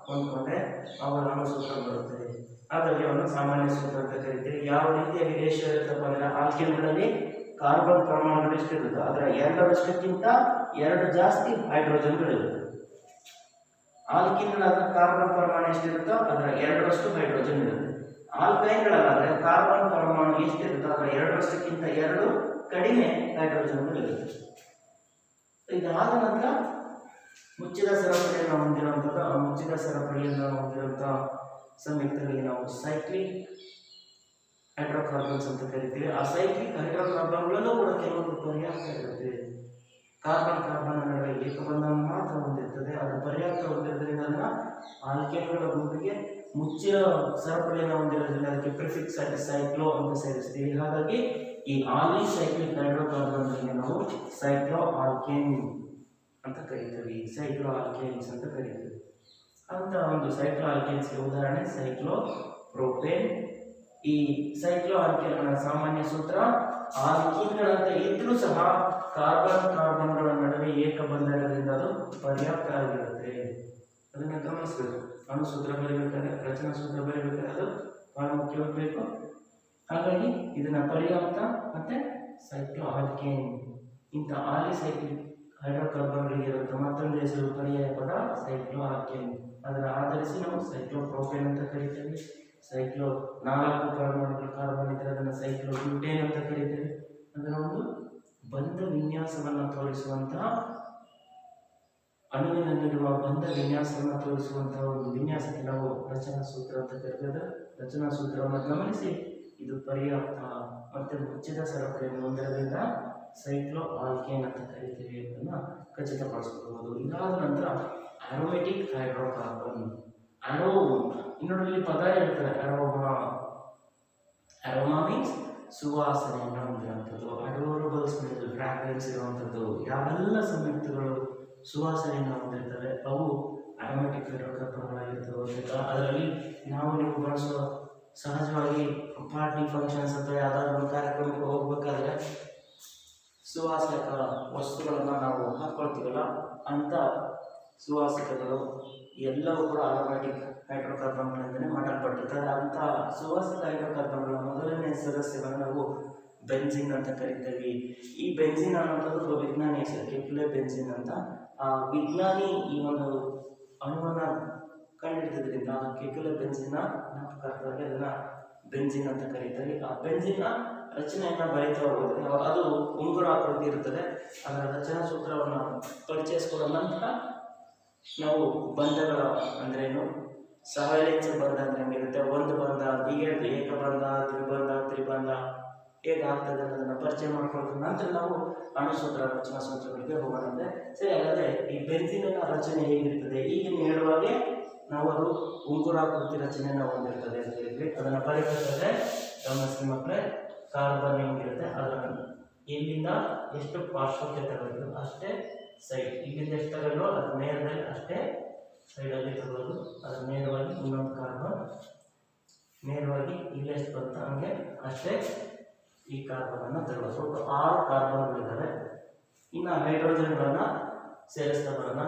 ಹೊಂದ್ಕೊಂಡ್ರೆ ಅವುಗಳ ಅಣುಸೂತ್ರ ಬರುತ್ತದೆ. ಹಾಗಾಗಿ ಅವನು ಸಾಮಾನ್ಯ ಸೂತ್ರ ಅಂತ ಕರಿತೀವಿ. ಯಾವ ರೀತಿಯಾಗಿ ರೇಷಿಯೋ ಇರುತ್ತಪ್ಪ ಅಂದ್ರೆ ಆಲ್ಕೇನ್ಗಳಲ್ಲಿ ಕಾರ್ಬನ್ ಪ್ರಮಾಣಗಳು ಎಷ್ಟಿರುತ್ತೆ ಅದರ 2ರಷ್ಟಕ್ಕಿಂತ 2 ಜಾಸ್ತಿ ಹೈಡ್ರೋಜನ್ಗಳಿರುತ್ತೆ. ಆಲ್ಕಿನ್ಗಳಾದ ಕಾರ್ಬನ್ ಪ್ರಮಾಣ ಎಷ್ಟಿರುತ್ತೋ ಅದರ 2ರಷ್ಟು ಹೈಡ್ರೋಜನ್ ಇರುತ್ತೆ. ಆಲ್ಕೈನ್ಗಳಾದರೆ ಕಾರ್ಬನ್ ಪ್ರಮಾಣ ಎಷ್ಟಿರುತ್ತೋ ಅದರ 2ರಷ್ಟಕ್ಕಿಂತ 2 ಕಡಿಮೆ ಹೈಡ್ರೋಜನ್ಗಳಿರುತ್ತೆ. ಇದಾದ ನಂತರ ಮುಚ್ಚಿದ ಸರಪಳಿಯನ್ನು ಹೊಂದಿರುವಂಥದ್ದು. ಆ ಮುಚ್ಚಿದ ಸರಪಳಿಯನ್ನು ಹೊಂದಿರುವಂಥ ಸಂಯುಕ್ತಗಳಿಗೆ ನಾವು ಸೈಕ್ಲಿಕ್ ಹೈಡ್ರೋಕಾರ್ಬನ್ಸ್ ಅಂತ ಕರಿತೀವಿ. ಆ ಸೈಕ್ಲಿಕ್ ಹೈಡ್ರೋಕಾರ್ಬನ್ಗಳಲ್ಲೂ ಕೂಡ ಕೆಲವೊಂದು ಪರ್ಯಾಪ್ತ ಇರುತ್ತೆ. ಕಾರ್ಬನ್ ಕಾರ್ಬನ್ ನಡುವೆ ಏಕಬಂಧವನ್ನು ಮಾತ್ರ ಹೊಂದಿರ್ತದೆ. ಅದು ಪರ್ಯಾಪ್ತ ಹೊಂದಿರೋದ್ರಿಂದ ಅದನ್ನ ಆಲ್ಕೇನ್ಗಳ ಗುಂಪಿಗೆ ಮುಚ್ಚಿದ ಸರಪಳಿಯನ್ನು ಹೊಂದಿರೋದ್ರಿಂದ ಅದಕ್ಕೆ ಪ್ರಿಫಿಕ್ಸ್ ಆಗಿ ಸೈಕ್ಲೋ ಅಂತ ಸೇರಿಸ್ತೀವಿ. ಹಾಗಾಗಿ ಈ ಆಲಿಸೈಕ್ಲಿಕ್ ಹೈಡ್ರೋಕಾರ್ಬನ್ಗಳಿಗೆ ನಾವು ಸೈಕ್ಲೋ ಆಲ್ಕೇನ್ ಅಂತ ಕರಿತೀವಿ. ಸೈಕ್ಲೋ ಆಲ್ಕೇನ್ಸ್ ಅಂತ ಕರಿತೀವಿ. ಅಂತ ಒಂದು ಸೈಕ್ಲೋ ಆಲ್ಕೇನ್ಸ್ಗೆ ಉದಾಹರಣೆ ಸೈಕ್ಲೋ ಪ್ರೋಪೇನ್. ಈ ಸೈಕ್ಲೋ ಆಲ್ಕೇನ್ಗಳ ಸಾಮಾನ್ಯ ಸೂತ್ರ ಆಲ್ಕೀನ್ಗಳಂತ ಇದ್ರೂ ಸಹ ಕಾರ್ಬನ್ ಕಾರ್ಬನ್ಗಳ ನಡುವೆ ಏಕಬಂಧ ಇರೋದ್ರಿಂದ ಅದು ಪರ್ಯಾಪ್ತ ಆಗಿರುತ್ತೆ. ಅದನ್ನ ಗಮನಿಸಬೇಕು. ಅಣುಸೂತ್ರ ಬರೀಬೇಕಾದ್ರೆ ರಚನಾ ಸೂತ್ರ ಬರೀಬೇಕಾದ್ರೆ ಅದು ಬಹಳ ಮುಖ್ಯವಾಗಬೇಕು. ಹಾಗಾಗಿ ಇದನ್ನ ಪರ್ಯಾಪ್ತ ಮತ್ತೆ ಸೈಕ್ಲೋ ಆಲ್ಕೇನ್ ಇಂಥ ಆಲಿಸೈಕ್ಲಿಕ್ ಹೈಡ್ರೋಕಾರ್ಬನ್ಗಳಿಗೆ ಇರುತ್ತೆ ಮತ್ತೊಂದು ಹೆಸರು ಪರ್ಯಾಯ ಪದ ಸೈಕ್ಲೋ ಆಲ್ಕೇನ್. ಅದರ ಆಧರಿಸಿ ನಾವು ಸೈಕ್ಲೋ ಪ್ರೋಪೇನ್ ಅಂತ ಕರಿತೇವೆ. ಸೈಕ್ಲೋ 4 ಪರಮಾಣುಗಳ ಕಾರ್ಬನ್ ಇದ್ದರೆ ಅದನ್ನು ಸೈಕ್ಲೋ ಬ್ಯೂಟೇನ್ ಅಂತ ಕರಿತೇವೆ. ಅದರ ಒಂದು ಬಂಧ ವಿನ್ಯಾಸವನ್ನು ತೋರಿಸುವಂತಹ ಅಣುವಿನಲ್ಲಿರುವ ಬಂಧ ವಿನ್ಯಾಸವನ್ನು ತೋರಿಸುವಂತಹ ಒಂದು ವಿನ್ಯಾಸಕ್ಕೆ ನಾವು ರಚನಾ ಸೂತ್ರ ಅಂತ ಕರೀತೇವೆ. ರಚನಾ ಸೂತ್ರವನ್ನು ಗಮನಿಸಿ ಇದು ಪರ್ಯಾಪ್ತ ಮತ್ತೆ ಮುಚ್ಚಿದ ಸರಪಳಿಯನ್ನು ಹೊಂದಿರೋದ್ರಿಂದ ಸೈಕ್ಲೋ ಆಲ್ಕೇನ್ ಅಂತ ಕರಿತೀವಿ ಅದನ್ನು ಖಚಿತಪಡಿಸ್ಕೊಳ್ಬಹುದು. ಇದಾದ ನಂತರ ಅರೋಮೆಟಿಕ್ ಹೈಡ್ರೋಕಾರ್ಬನ್. ಇನ್ನೊಂದಲ್ಲಿ ಪದ ಹೇಳ್ತಾರೆ ಅರೋಮಾ. ಅರೋಮಾ ಮೀನ್ಸ್ ಸುವಾಸನೆಯನ್ನು ಹೊಂದಿರುವಂಥದ್ದು. ಅಡೋರಬಲ್ ಸ್ಮೆಲ್ ಫ್ರಾಗ್ರೆನ್ಸ್ ಇರುವಂಥದ್ದು. ಯಾವೆಲ್ಲ ಸಂಯುಕ್ತಗಳು ಸುವಾಸನೆಯನ್ನು ಹೊಂದಿರ್ತವೆ ಅವು ಅರೋಮೆಟಿಕ್ ಹೈಡ್ರೋಕಾರ್ಬನ್ಗಳಾಗಿರ್ತವೆ. ಅದರಲ್ಲಿ ನೀವು ಬಳಸುವ ಸಹಜವಾಗಿ ಪಾರ್ಟಿ ಫಂಕ್ಷನ್ಸ್ ಅಥವಾ ಯಾವುದಾದ್ರೂ ಒಂದು ಕಾರ್ಯಕ್ರಮಕ್ಕೆ ಹೋಗ್ಬೇಕಾದ್ರೆ ಸುವಾಸಕ ವಸ್ತುಗಳನ್ನು ನಾವು ಹಾಕ್ಕೊಳ್ತೀವಲ್ಲ ಅಂಥ ಸುವಾಸಕಗಳು ಎಲ್ಲವೂ ಕೂಡ ಅರೋಮ್ಯಾಟಿಕ್ ಹೈಡ್ರೋಕಾರ್ಬನ್ಗಳಿಂದಲೇ ಮಾಡಲ್ಪಟ್ಟಿರ್ತಾರೆ. ಅಂಥ ಸುವಾಸಕ ಹೈಡ್ರೋಕಾರ್ಬನ್ಗಳ ಮೊದಲನೇ ಸದಸ್ಯವನ್ನು ನಾವು ಬೆನ್ಸಿನ್ ಅಂತ ಕರಿತೀವಿ. ಈ ಬೆನ್ಸಿನ್ ಅನ್ನೋಂಥದ್ದು ಒಬ್ಬ ವಿಜ್ಞಾನಿ ಹೆಸರು ಕೆಪ್ಲೆ ಬೆನ್ಸಿನ್ ಅಂತ. ಆ ವಿಜ್ಞಾನಿ ಈ ಒಂದು ಅಣುವನ್ನು ಕಂಡುಹಿಡಿದ್ರಿಂದ ಕೆಪ್ಲೆ ಬೆನ್ಸಿನ್ನ ಜ್ಞಾಪಕಾರ್ಥವಾಗಿ ಅದನ್ನು ಬೆನ್ಸಿನ್ ಅಂತ ಕರೀತಾರೆ. ಆ ಬೆನ್ಸಿನ್ನ ರಚನೆಯನ್ನು ಬರೀತಾ ಹೋಗೋದ್ರೆ ಅದು ಉಂಗುರ ಆಕೃತಿ ಇರುತ್ತದೆ. ಅದರ ರಚನಾ ಸೂತ್ರವನ್ನು ಪರಿಚಯಿಸಿಕೊಂಡ ನಂತರ ನಾವು ಬಂಧಗಳ ಅಂದ್ರೇನು, ಸಹಲೇಚ ಬಂಧ ಅಂದ್ರೆ ಹೆಂಗಿರುತ್ತೆ, ಒಂದು ಬಂಧ, ಬಿಎಡ್ ಏಕಬಂಧ, ದ್ವಿಬಂಧ, ತ್ರಿಬಂಧ ಹೇಗಾಗ್ತದೆ ಅನ್ನೋದನ್ನು ಪರಿಚಯ ಮಾಡ್ಕೊಳ್ಳೋದ್ರ ನಂತರ ನಾವು ಅಣುಸೂತ್ರ ರಚನಾ ಸೂತ್ರಗಳಿಗೆ ಹೋಗೋಣಂತೆ. ಸರಿ, ಹಾಗಾದರೆ ಈ ಬೆನ್ಸಿನ್ನ ರಚನೆ ಹೇಗಿರ್ತದೆ ಈಗಿನ ಹೇಳುವಾಗೆ ನಾವು ಅದು ಉಂಗುರಾಕೃತಿ ರಚನೆಯನ್ನು ಹೊಂದಿರ್ತದೆ ಅಂತ ಹೇಳಿದ್ವಿ. ಅದನ್ನು ಬರೀಬೇಕಾದ್ರೆ ಗಮನಿಸಿ ಮಕ್ಕಳೇ, ಕಾರ್ಬನ್ ಹೆಂಗಿರುತ್ತೆ ಅದರ ಇಲ್ಲಿಂದ ಎಷ್ಟು ಪಾರ್ಶ್ವಕ್ಕೆ ತಗೊಳ್ಳೋದು ಅಷ್ಟೇ ಸೈಡ್, ಇಲ್ಲಿಂದ ಎಷ್ಟು ತಗೊಳ್ಳೋ ಅದ್ರ ನೇರದಲ್ಲಿ ಅಷ್ಟೇ ಸೈಡಲ್ಲಿ ತಗೊಳ್ಳೋದು. ಅದರ ನೇರವಾಗಿ ಇನ್ನೊಂದು ಕಾರ್ಬನ್ ನೇರವಾಗಿ ಇಲ್ಲೆಷ್ಟು ಬರುತ್ತೆ ಹಂಗೆ ಅಷ್ಟೇ ಈ ಕಾರ್ಬನನ್ನು ತಗೊಳ್ಳೋದು. ಒಟ್ಟು 6 ಕಾರ್ಬನ್ಗಳಿದ್ದಾವೆ. ಇನ್ನು ಹೈಡ್ರೋಜನ್ಗಳನ್ನು ಸೇರಿಸ್ತಾ ಬರೋಣ.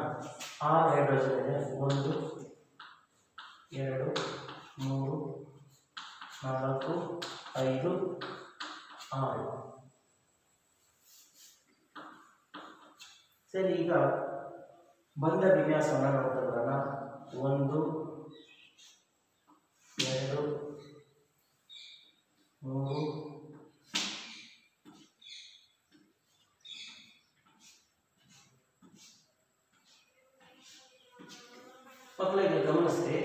6 ಹೈಡ್ರೋಜನ್ ಇದೆ. 1 2 3 4 5 6. ಸರಿ, ಈಗ ಬಂಧ ವಿನ್ಯಾಸವನ್ನು ನೋಡ್ತಾ ಬರೋಣ. 1 2 3 ಮಕ್ಕಳಿಗೆ ಗಮನಿಸಿ,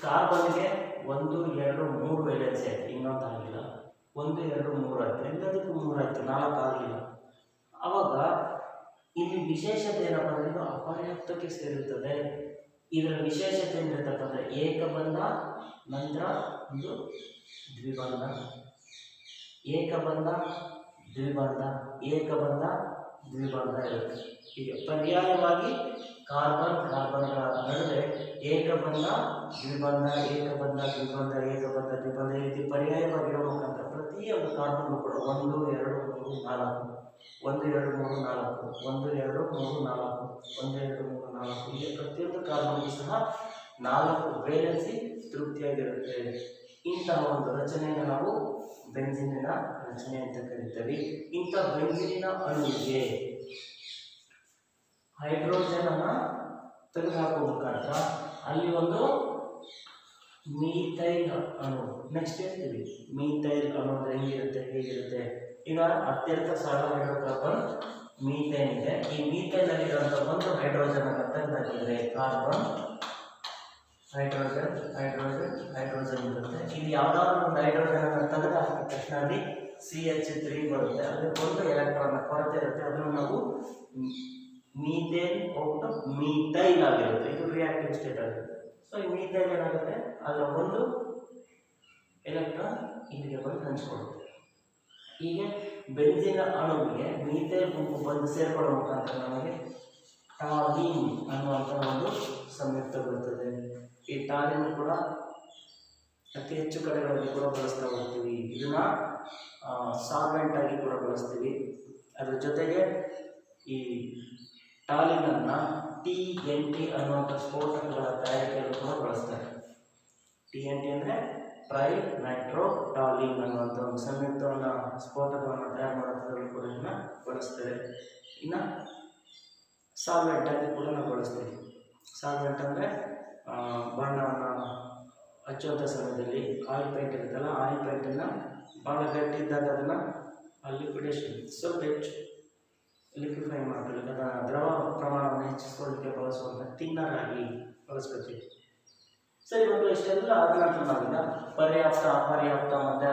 ಕಾರ್ಬನ್ಗೆ 1 2 3 ವೇಲೆನ್ಸಿ ಆಯ್ತು, ಇನ್ನೊಂದು ಆಗಿಲ್ಲ. 1 2 3 ಆಯ್ತು, ಎಲ್ಲದಕ್ಕೂ 3 ಆಯ್ತು, 4 ಆಗಲಿಲ್ಲ. ಅವಾಗ ಇಲ್ಲಿ ವಿಶೇಷತೆ ಏನಪ್ಪ ಅಂದರೆ ಇದು ಅಪರ್ಯಾಪ್ತಕ್ಕೆ ಸೇರುತ್ತದೆ. ಇದರ ವಿಶೇಷತೆ ಏನಿರುತ್ತಪ್ಪ ಅಂದರೆ ಏಕಬಂಧ ನಂತರ ಒಂದು ದ್ವಿಬಂಧ, ಏಕಬಂಧ ದ್ವಿಬಂಧ, ಏಕಬಂಧ ದ್ವಿಬಂಧ ಇರುತ್ತೆ. ಹೀಗೆ ಪರ್ಯಾಯವಾಗಿ ಕಾರ್ಬನ್ ಕಾರ್ಬನ್ಗಳ ನಡುವೆ ಏಕಬಂಧ ದ್ವಿಬಂಧ ಏಕಬಂಧ ದ್ವಿಬಂಧ ಏಕಬಂಧ ದ್ವಿಬಂಧ ಈ ರೀತಿ ಪರ್ಯಾಯವಾಗಿರೋ ಮುಖಾಂತರ ಪ್ರತಿಯೊಂದು ಕಾರ್ಬನ್ ಕೂಡ 1 2 3 4 1 2 3 4 1 2 3 4 1 2 3 4 ಹೀಗೆ ಪ್ರತಿಯೊಂದು ಕಾರ್ಬನ್ಗೂ ಸಹ 4 ವೇಲೆನ್ಸಿ ತೃಪ್ತಿಯಾಗಿರುತ್ತೆ. ಇಂತಹ ಒಂದು ರಚನೆಯನ್ನು ನಾವು ಬೆಂಜಿನಿನ ರಚನೆ ಅಂತ ಕರೀತೀವಿ. ಇಂಥ ಬೆಂಜಿನಿನ ಅಣುವಿಗೆ ಹೈಡ್ರೋಜನ್ ಅನ್ನ ತೆಗೆದುಹಾಕುವ ಮುಖಾಂತರ ಅಲ್ಲಿ ಒಂದು ಮೀಥೈಲ್ ಅಣು ನೆಕ್ಸ್ಟ್ ಹೇಳ್ತೀವಿ. ಮೀಥೈಲ್ ಅಣು ಅಂದ್ರೆ ಹೇಗಿರುತ್ತೆ ಈಗ ಅತ್ಯಂತ ಸರಳ ಹೈಡ್ರೋಕಾರ್ಬನ್ ಮೀಥೈನ್ ಇದೆ. ಈ ಮೀಥೈಲ್ ಅಲ್ಲಿ ಇರುವಂತ ಒಂದು ಹೈಡ್ರೋಜನ್ ಅನ್ನು ತೆಗೆದುಹಾಕಿದ್ರೆ ಕಾರ್ಬನ್ ಹೈಡ್ರೋಜನ್ ಹೈಡ್ರೋಜನ್ ಹೈಡ್ರೋಜನ್ ಇರುತ್ತೆ. ಇಲ್ಲಿ ಯಾವ್ದಾದ್ರು ಒಂದು ಹೈಡ್ರೋಜನ್ ಅನ್ನು ತೆಗೆದು ಹಾಕಿದ ತಕ್ಷಣ ಅಲ್ಲಿ CH3 ಬರುತ್ತೆ. ಅದಕ್ಕೆ ಒಂದು ಎಲೆಕ್ಟ್ರಾನ್ ಕೊರತೆ ಇರುತ್ತೆ. ಅದನ್ನು ನಾವು ಮೀಥೇನ್ ಔಟ್ ಮೀಥೈಲ್ ಆಗಿರುತ್ತೆ. ಇದು ರಿಯಾಕ್ಟಿವ್ ಸ್ಟೇಟ್ ಆಗಿರುತ್ತೆ. ಸೊ ಈ ಮೀಥೈಲ್ ಏನಾಗುತ್ತೆ ಅದರ ಒಂದು ಎಲೆಕ್ಟ್ರಾನ್ ಇಲ್ಲಿಗೆ ಬಂದು ಹಂಚಿಕೊಳ್ಳುತ್ತೆ. ಹೀಗೆ ಬೆಂಜಿನ ಅಣುವಿಗೆ ಮೀಥೈಲ್ ಗುಂಪು ಬಂದು ಸೇರ್ಕೊಳ್ಳೋ ಮುಖಾಂತರ ನಮಗೆ ಟಾಲಿನ್ ಅನ್ನುವಂಥ ಒಂದು ಸಂಯುಕ್ತ ಬರುತ್ತದೆ. ಈ ಟಾಲಿನ್ ಕೂಡ ಅತಿ ಹೆಚ್ಚು ಕಡೆಗಳಲ್ಲಿ ಕೂಡ ಬಳಸ್ತಾ ಹೋಗ್ತೀವಿ. ಇದನ್ನ ಸಾಲ್ವೆಂಟ್ ಆಗಿ ಕೂಡ ಬಳಸ್ತೀವಿ. ಅದ್ರ ಜೊತೆಗೆ ಈ ಟಾಲಿನನ್ನು TNT ಅನ್ನುವಂಥ ಸ್ಫೋಟಕಗಳ ತಯಾರಿಕೆಯಲ್ಲೂ ಕೂಡ ಬಳಸ್ತಾರೆ. TNT ಅಂದರೆ ಟ್ರೈ ನೈಟ್ರೋ ಟಾಲಿನ್ ಅನ್ನುವಂಥ ಒಂದು ಸಂಯುಕ್ತವನ್ನು ಸ್ಫೋಟಕವನ್ನು ತಯಾರು ಮಾಡೋದ್ರಲ್ಲಿ ಕೂಡ ಇದನ್ನು ಬಳಸ್ತಾರೆ. ಇನ್ನು ಸಾಲ್ವೆಂಟ್ ಆಗಿ ಕೂಡ ನಾವು ಬಳಸ್ತೀವಿ. ಸಾಲ್ವೆಂಟ್ ಅಂದರೆ ಬಣ್ಣವನ್ನು ಹಚ್ಚುವಂಥ ಸಮಯದಲ್ಲಿ ಆಯಿಲ್ ಪೇಂಟ್ ಇರುತ್ತಲ್ಲ, ಆಯಿಲ್ ಪೇಂಟನ್ನು ಭಾಳ ಗಟ್ಟಿದ್ದಾಗ ಅದನ್ನು ಲಿಕ್ವಿಡೇಷನ್ ಸ್ವಲ್ಪ ಹೆಚ್ಚು ಲಿಕ್ವಿಫೈ ಮಾಡಲಿಕ್ಕೆ ಅದರ ದ್ರವ ಪ್ರಮಾಣವನ್ನು ಹೆಚ್ಚಿಸಿಕೊಳ್ಳಲಿಕ್ಕೆ ಬಳಸುವಂಥ ತಿನ್ನರ್ ಆಗಿ ಬಳಸ್ಕೊತೀವಿ. ಸರಿ, ಒಂದು ಇಷ್ಟೆಲ್ಲ ಆದ ನಂತರ ನಾವೀಗ ಪರ್ಯಾಪ್ತ ಅಪರ್ಯಾಪ್ತ ಮತ್ತು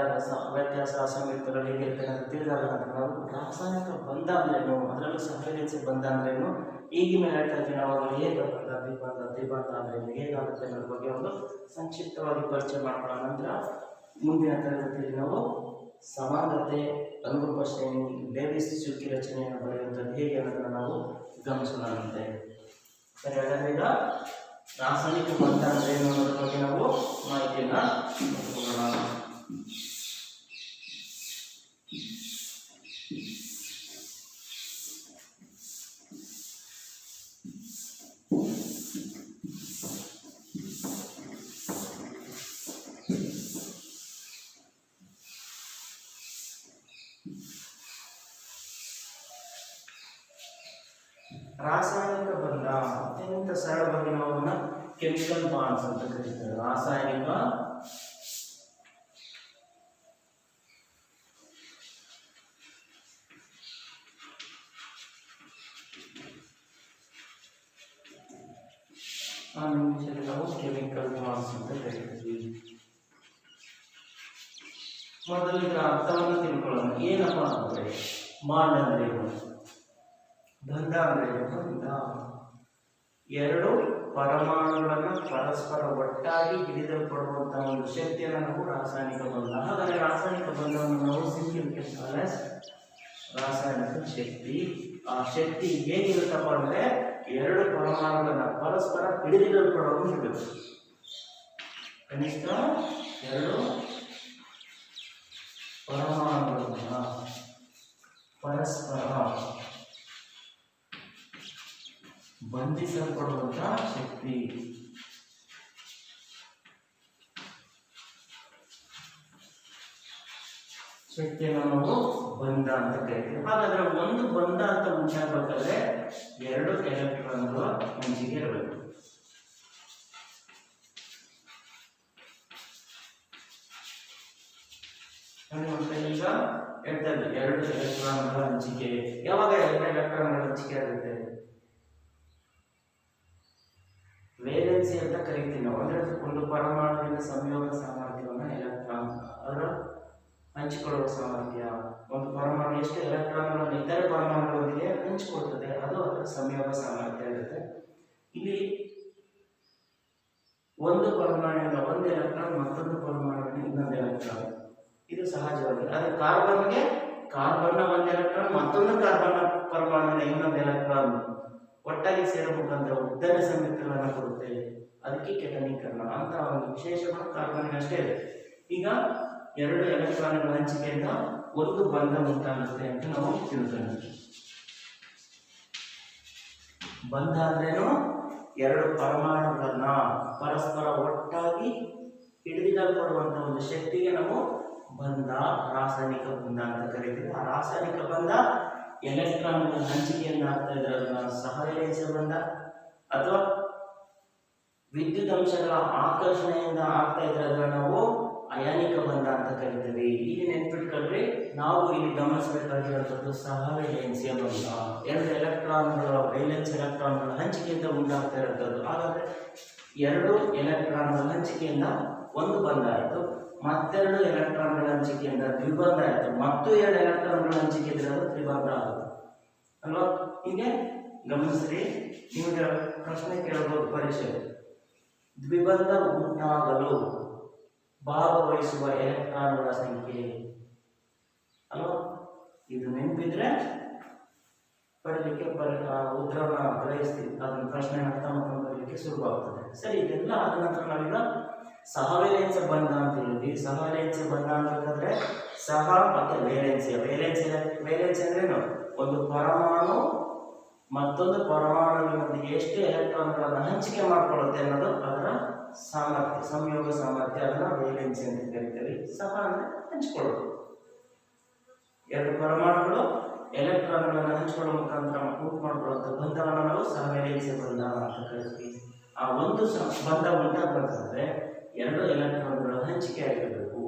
ವ್ಯತ್ಯಾಸ ಸಂಯುಕ್ತಗಳು ಹೇಗಿರುತ್ತೆ ಅಂತ ತಿಳಿದಾದ ನಂತರ ನಾವು ರಾಸಾಯನಿಕ ಬಂಧ ಅಂದ್ರೇನು, ಅದರಲ್ಲೂ ಸಹವೇಲೆನ್ಸಿ ಬಂಧ ಅಂದ್ರೇನು, ಈಗಿನ ಹೇಳ್ತಾ ಇದ್ದೀವಿ ನಾವು ಹೇಗೆ ಬಂಧ ದ್ವಿಬಂಧ ಅಂದ್ರೇನು, ಹೇಗಾಗುತ್ತೆ ಅನ್ನೋದ್ರ ಬಗ್ಗೆ ಒಂದು ಸಂಕ್ಷಿಪ್ತವಾಗಿ ಪರಿಚಯ ಮಾಡ್ಕೊಳ್ಳೋ ನಂತರ ಮುಂದಿನ ತರಗತಿಯಲ್ಲಿ ನಾವು ಸಮಾನತೆ, ಅನುರೂಪ ಶ್ರೇಣಿ, ಡೇವಿಸ್ ಚುಕ್ಕಿ ರಚನೆಯನ್ನು ಬರೆಯುವಂಥದ್ದು ಹೇಗೆ ಅನ್ನೋದನ್ನು ನಾವು ಗಮನಿಸೋಣಂತೆ. ಸರಿ, ಹಾಗಾದ್ರೆ ಈಗ ರಾಸಾಯನಿಕ ಬಂಧ ಅಂದರೆ ಏನು ಅನ್ನೋದ್ರ ಬಗ್ಗೆ ನಾವು ಮಾಹಿತಿಯನ್ನು ನೋಡ್ಕೊಳ್ಳೋಣ. ರಾಸಾಯನಿಕ ಬಂಧ ಅತ್ಯಂತ ಸರಳವಾಗಿ ನಾವು ಅವನ್ನ ಕೆಮಿಕಲ್ ಬಾಂಡ್ಸ್ ಅಂತ ಕರೀತಾರೆ. ರಾಸಾಯನಿಕ ನಾವು ಕೆಮಿಕಲ್ ಬಾಂಡ್ಸ್ ಅಂತ ಕರೀತೀವಿ. ಮೊದಲು ಇದರ ಅರ್ಥವನ್ನು ತಿಳ್ಕೊಳ್ಳೋಣ. ಏನಪ್ಪ ಅಂದ್ರೆ ಬಾಂಡ್ ಅಂದ್ರೆ ಏನು, ಬಂಧ ಅಂದ್ರೆ ಬಂಧ ಎರಡು ಪರಮಾಣುಗಳನ್ನು ಪರಸ್ಪರ ಒಟ್ಟಾಗಿ ಹಿಡಿದಲ್ಪಡುವಂತಹ ಒಂದು ಶಕ್ತಿಯನ್ನು ನಾವು ರಾಸಾಯನಿಕ ಬಂಧ. ಹಾಗಾದರೆ ರಾಸಾಯನಿಕ ಬಂಧವನ್ನು ನಾವು ಸಿಂಪಲ್ ರಾಸಾಯನಿಕ ಶಕ್ತಿ. ಆ ಶಕ್ತಿ ಹೇಗಿರುತ್ತಪ್ಪ ಅಂದ್ರೆ ಎರಡು ಪರಮಾಣುಗಳನ್ನ ಪರಸ್ಪರ ಹಿಡಿದಿಡಲ್ಪಡೋದು ಇರಬೇಕು. ಕನಿಷ್ಠ ಎರಡು ಪರಮಾಣುಗಳನ್ನ ಪರಸ್ಪರ ಬಂಧಿಸಲ್ಪಡುವಂತಹ ಶಕ್ತಿ. ಶಕ್ತಿಯನ್ನು ನಾವು ಬಂಧ ಅಂತ ಕರಿತೀವಿ. ಹಾಗಾದ್ರೆ ಒಂದು ಬಂಧ ಅಂತ ಮುಂಚಾಗಬೇಕಾದ್ರೆ ಎರಡು ಎಲೆಕ್ಟ್ರಾನ್ಗಳು ಮುಂಚಿಗೆ ಇರಬೇಕು. ಈಗ ಹೇಳ್ತಾ ಇದ್ವಿ ಎರಡು ಎಲೆಕ್ಟ್ರಾನ್ಗಳ ಹಂಚಿಕೆ. ಯಾವಾಗ ಎರಡು ಎಲೆಕ್ಟ್ರಾನ್ಗಳ ಹಂಚಿಕೆ ಆಗುತ್ತೆ? ವೇಲೆನ್ಸಿ ಅಂತ ಕರಿತೀವಿ ನಾವು. ಅಂದ್ರೆ ಒಂದು ಪರಮಾಣುವಿನ ಸಂಯೋಗ ಸಾಮರ್ಥ್ಯವನ್ನು ಎಲೆಕ್ಟ್ರಾನ್ ಅದರ ಹಂಚಿಕೊಳ್ಳುವ ಸಾಮರ್ಥ್ಯ. ಒಂದು ಪರಮಾಣು ಎಷ್ಟು ಎಲೆಕ್ಟ್ರಾನ್ಗಳನ್ನು ಇತರೆ ಪರಮಾಣುಗಳೊಂದಿಗೆ ಹಂಚಿಕೊಳ್ತದೆ ಅದು ಅದರ ಸಂಯೋಗ ಸಾಮರ್ಥ್ಯ ಇರುತ್ತೆ. ಇಲ್ಲಿ ಒಂದು ಪರಮಾಣುವಿನ ಒಂದು ಎಲೆಕ್ಟ್ರಾನ್ ಮತ್ತೊಂದು ಪರಮಾಣುವಿನ ಇನ್ನೊಂದು ಎಲೆಕ್ಟ್ರಾನ್, ಇದು ಸಹಜವಾಗಿ. ಆದರೆ ಕಾರ್ಬನ್ನ ಒಂದು ಎಲೆಕ್ಟ್ರಾನ್ ಮತ್ತೊಂದು ಕಾರ್ಬನ್ನ ಪರಮಾಣುವಿನ ಇನ್ನೊಂದು ಎಲೆಕ್ಟ್ರಾನ್ ಒಟ್ಟಾಗಿ ಸೇರೋ ಮುಖಾಂತರ ಉದ್ದನೆ ಸಂಯುಕ್ತಗಳನ್ನು ಕೊಡುತ್ತೆ. ಅದಕ್ಕೆ ಕೆಟನೀಕರಣ ಅಂತ ಒಂದು ವಿಶೇಷ ಗುಣ ಕಾರ್ಬನ್ ಅಷ್ಟೇ ಇದೆ. ಈಗ ಎರಡು ಎಲೆಕ್ಟ್ರಾನ್ಗಳ ಹಂಚಿಕೆಯಿಂದ ಒಂದು ಬಂಧ ಉಂಟಾಗುತ್ತೆ ಅಂತ ನಾವು ತಿಳ್ಕೊಂಡ್ವಿ. ಬಂಧ ಅಂದ್ರೇನು? ಎರಡು ಪರಮಾಣುಗಳನ್ನ ಪರಸ್ಪರ ಒಟ್ಟಾಗಿ ಹಿಡಿದಿಡಲ್ಪಡುವಂತಹ ಒಂದು ಶಕ್ತಿಗೆ ನಾವು ಬಂಧ, ರಾಸಾಯನಿಕ ಬಂಧ ಅಂತ ಕರೀತೀವಿ. ಆ ರಾಸಾಯನಿಕ ಬಂಧ ಎಲೆಕ್ಟ್ರಾನ್ಗಳ ಹಂಚಿಕೆಯಿಂದ ಆಗ್ತಾ ಇದ್ರೆ ಅದನ್ನ ಸಹವೇಲೇನ್ಸಿಯ ಬಂಧ, ಅಥವಾ ವಿದ್ಯುತ್ ಅಂಶಗಳ ಆಕರ್ಷಣೆಯಿಂದ ಆಗ್ತಾ ಇದ್ರೆ ಅದನ್ನ ನಾವು ಅಯಾನಿಕ ಬಂಧ ಅಂತ ಕರಿತೀವಿ. ಇಲ್ಲಿ ನೆನ್ಪಿಟ್ಕೊಂಡ್ರೆ ನಾವು ಇಲ್ಲಿ ಗಮನಿಸಬೇಕಾಗಿರುವಂಥದ್ದು ಸಹವೇಲೇನ್ಸಿಯ ಬಂಧ. ಎರಡು ಎಲೆಕ್ಟ್ರಾನ್ಗಳ ವೇಲೆನ್ಸ್ ಎಲೆಕ್ಟ್ರಾನ್ಗಳ ಹಂಚಿಕೆಯಿಂದ ಉಂಟಾಗ್ತಾ ಇರುವಂಥದ್ದು. ಹಾಗಾದ್ರೆ ಎರಡು ಎಲೆಕ್ಟ್ರಾನ್ಗಳ ಹಂಚಿಕೆಯಿಂದ ಒಂದು ಬಂಧ ಆಯಿತು, ಮತ್ತೆರಡು ಎಲೆಕ್ಟ್ರಾನ್ಗಳ ಹಂಚಿಕೆಯಿಂದ ದ್ವಿಬಂಧ ಆಯಿತು, ಮತ್ತು ಎರಡು ಎಲೆಕ್ಟ್ರಾನ್ಗಳ ಹಂಚಿಕೆ ಇದ್ರೆ ಅದು ತ್ರಿಬಂಧ ಆಗುತ್ತೆ ಅಲ್ವಾ? ಹೀಗೆ ಗಮನಿಸ್ರಿ, ನಿಮಗೆ ಪ್ರಶ್ನೆ ಕೇಳಬಹುದು ಪರೀಕ್ಷೆ, ದ್ವಿಬಂಧ ಉಂಟಾಗಲು ಭಾಗವಹಿಸುವ ಎಲೆಕ್ಟ್ರಾನ್ಗಳ ಸಂಖ್ಯೆ ಅಲ್ವಾ? ಇದು ನೆನಪಿದ್ರೆ ಬರಲಿಕ್ಕೆ ಉತ್ತರವನ್ನು ಗ್ರಹಿಸ್ತೀವಿ, ಅದನ್ನ ಪ್ರಶ್ನೆ ಅರ್ಥ ಮಾಡ್ಕೊಂಡು ಬರಲಿಕ್ಕೆ ಶುರುವಾಗ್ತದೆ. ಸರಿ, ಇದೆಲ್ಲ ಆದ ನಂತರ ನಾವೀಗ ಸಹವೇಲೆನ್ಸಿಯ ಬಂಧ ಅಂತ ಹೇಳಿದ್ವಿ. ಸಹವೇಲೆನ್ಸಿಯ ಬಂಧ ಅಂತಂದ್ರೆ ಸಹ ಮತ್ತೆ ವೇಲೆನ್ಸಿಯ. ವೇಲೆನ್ಸಿ ಅಂದ್ರೇನು? ಒಂದು ಪರಮಾಣು ಮತ್ತೊಂದು ಪರಮಾಣುವಿನೊಂದಿಗೆ ಎಷ್ಟು ಎಲೆಕ್ಟ್ರಾನ್ಗಳನ್ನು ಹಂಚಿಕೆ ಮಾಡಿಕೊಳ್ಳುತ್ತೆ ಅನ್ನೋದು ಅದರ ಸಾಮರ್ಥ್ಯ, ಸಂಯೋಗ ಸಾಮರ್ಥ್ಯ, ಅದನ್ನ ವೇಲೆನ್ಸಿ ಅಂತ ಕರಿತೀವಿ. ಸಹ ಅಂದ್ರೆ ಹಂಚಿಕೊಳ್ಳೋದು. ಎರಡು ಪರಮಾಣುಗಳು ಎಲೆಕ್ಟ್ರಾನ್ಗಳನ್ನು ಹಂಚಿಕೊಳ್ಳುವ ಮುಖಾಂತರ ಉಂಟು ಮಾಡಿಕೊಳ್ಳುವಂಥ ಬಂಧವನ್ನು ನಾವು ಸಹವೇಲೆನ್ಸಿಯ ಬಂಧ ಅಂತ ಕರಿತೀವಿ. ಆ ಒಂದು ಬಂಧ ಉಂಟಾಗಬೇಕಂದ್ರೆ ಎರಡು ಎಲೆಕ್ಟ್ರಾನ್ಗಳ ಹಂಚಿಕೆ ಆಗಿರಬೇಕು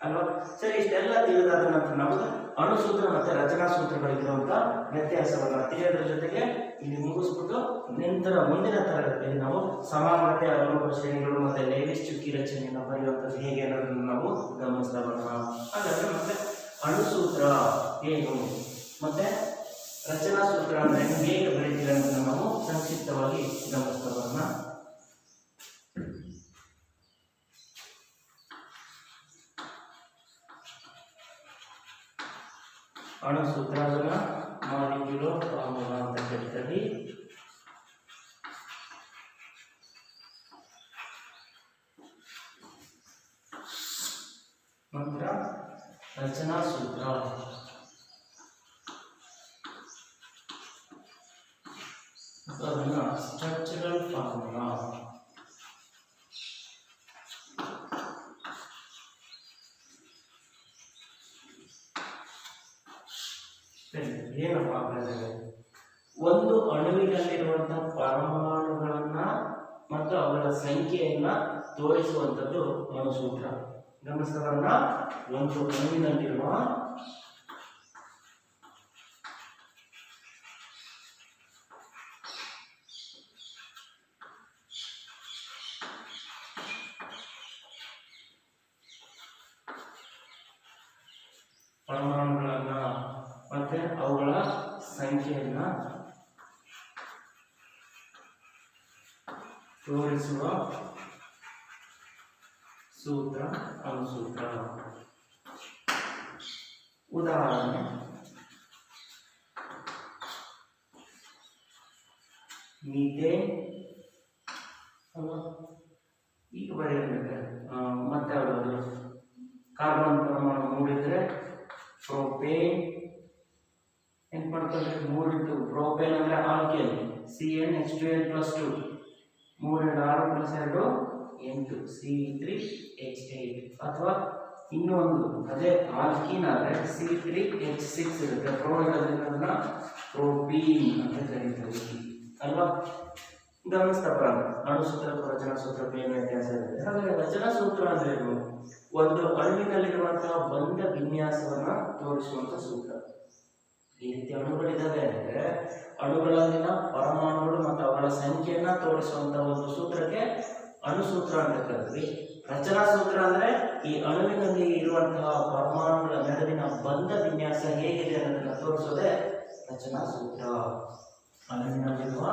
ಅಲ್ವಾ? ಸರಿ, ಇಷ್ಟೆಲ್ಲ ತಿಳಿದಾದ ನಂತರ ನಾವು ಅಣುಸೂತ್ರ ಮತ್ತೆ ರಚನಾ ಸೂತ್ರಗಳಿಗಿರುವಂತ ವ್ಯತ್ಯಾಸವನ್ನ ತಿಳಿಯೋದ್ರ ಜೊತೆಗೆ ಇಲ್ಲಿ ಮುಗಿಸ್ಬಿಟ್ಟು ನಂತರ ಮುಂದಿನ ತರಗತಿಯಲ್ಲಿ ನಾವು ಸಮಾನತೆ, ಅನುರೂಪ ಶ್ರೇಣಿಗಳು ಮತ್ತೆ ಲೇವಿಸ್ ಚುಕ್ಕಿ ರಚನೆಯನ್ನು ಬರೆಯುವಂಥದ್ದು ಹೇಗೆ ಅನ್ನೋದನ್ನು ನಾವು ಗಮನಿಸ್ತಾ ಬರೋಣ. ಹಾಗಾದ್ರೆ ಮತ್ತೆ ಅಣುಸೂತ್ರ ಏನು ಮತ್ತೆ ರಚನಾ ಸೂತ್ರ ಅಂದ್ರೆ ಹೇಗೆ ಬರೀತೀವಿ ಅಂತ ನಾವು ಸಂಕ್ಷಿಪ್ತವಾಗಿ ಗಮನಿಸ್ತಾ ಬರೋಣ. ಅಣುಸೂತ್ರ ಅದನ್ನ ಮಾಲಿಕ್ಯುಲರ್ ಫಾರ್ಮುಲಾ ಅಂತ ಕರೀತೀವಿ. ನಂತರ ರಚನಾ ಸೂತ್ರ ಅದನ್ನ ಸ್ಟ್ರಕ್ಚರಲ್ ಫಾರ್ಮುಲಾ. ಏನಪ್ಪ ಅಂದರೆ ಒಂದು ಅಣುವಿನಲ್ಲಿರುವಂತಹ ಪರಮಾಣುಗಳನ್ನ ಮತ್ತು ಅವುಗಳ ಸಂಖ್ಯೆಯನ್ನ ತೋರಿಸುವಂಥದ್ದು ಅಣುಸೂತ್ರ. ಗಮನಿಸೋಣ, ಒಂದು ಅಣುವಿನಲ್ಲಿರುವ ಪರಮಾಣುಗಳನ್ನ ಮತ್ತೆ ಅವುಗಳ ಸಂಖ್ಯೆಯನ್ನ ತೋರಿಸುವ ಸೂತ್ರ ಅಣುಸೂತ್ರ. ಉದಾಹರಣೆ, ಮೀಥೇನ್ ಈಗ ಬರೆಯಬೇಕು. ಮತ್ತೆ ಯಾವುದು? ಕಾರ್ಬನ್ ಪರಮಾಣು ಮೂಡಿದ್ರೆ ಪ್ರೋಪೇನ್. ಏನು ಮಾಡ್ತಾರೆ? 3 ಇಂಟು ಪ್ರೋಪೇನ್ ಅಂದ್ರೆ ಆಲ್ಕೇನ್, CnH2n+2, 3 6 + 2 8 C3H8. ಅಥವಾ ಇನ್ನೊಂದು ಅದೇ ಆಲ್ಕೀನ್ ಆದ್ರೆ C3H6 ಇರುತ್ತೆ. ಪ್ರೋ ಇರೋದ್ರಿಂದ ಪ್ರೋಪೀನ್ ಅಂತ ಕರೀತೀವಿ ಅಲ್ವಾ? ಗಮನಿಸ್ತಾ ಬರೋಣ, ಅಣುಸೂತ್ರ ರಚನಾ ಸೂತ್ರಕ್ಕೆ ಏನು ವ್ಯತ್ಯಾಸ ಇದೆ. ಹಾಗಾದ್ರೆ ರಚನಾ ಸೂತ್ರ ಅಂದ್ರೆ ಏನು? ಒಂದು ಅಣುವಿನಲ್ಲಿರುವಂತಹ ಬಂಧ ವಿನ್ಯಾಸವನ್ನ ತೋರಿಸುವಂತ ಸೂತ್ರ. ಈ ರೀತಿ ಅಣುಗಳಿದ್ದಾವೆ ಅಂದ್ರೆ ಅಣುಗಳಲ್ಲಿನ ಪರಮಾಣುಗಳು ಮತ್ತು ಅವುಗಳ ಸಂಖ್ಯೆಯನ್ನ ತೋರಿಸುವಂತಹ ಒಂದು ಸೂತ್ರಕ್ಕೆ ಅಣುಸೂತ್ರ ಅಂತ ಕರೀತೀವಿ. ರಚನಾ ಸೂತ್ರ ಅಂದ್ರೆ ಈ ಅಣುವಿನಲ್ಲಿ ಇರುವಂತಹ ಪರಮಾಣುಗಳ ನಡುವಿನ ಬಂಧ ವಿನ್ಯಾಸ ಹೇಗಿದೆ ಅನ್ನೋದನ್ನ ತೋರಿಸೋದೇ ರಚನಾ ಸೂತ್ರ. ಅಣುವಿನಲ್ಲಿರುವ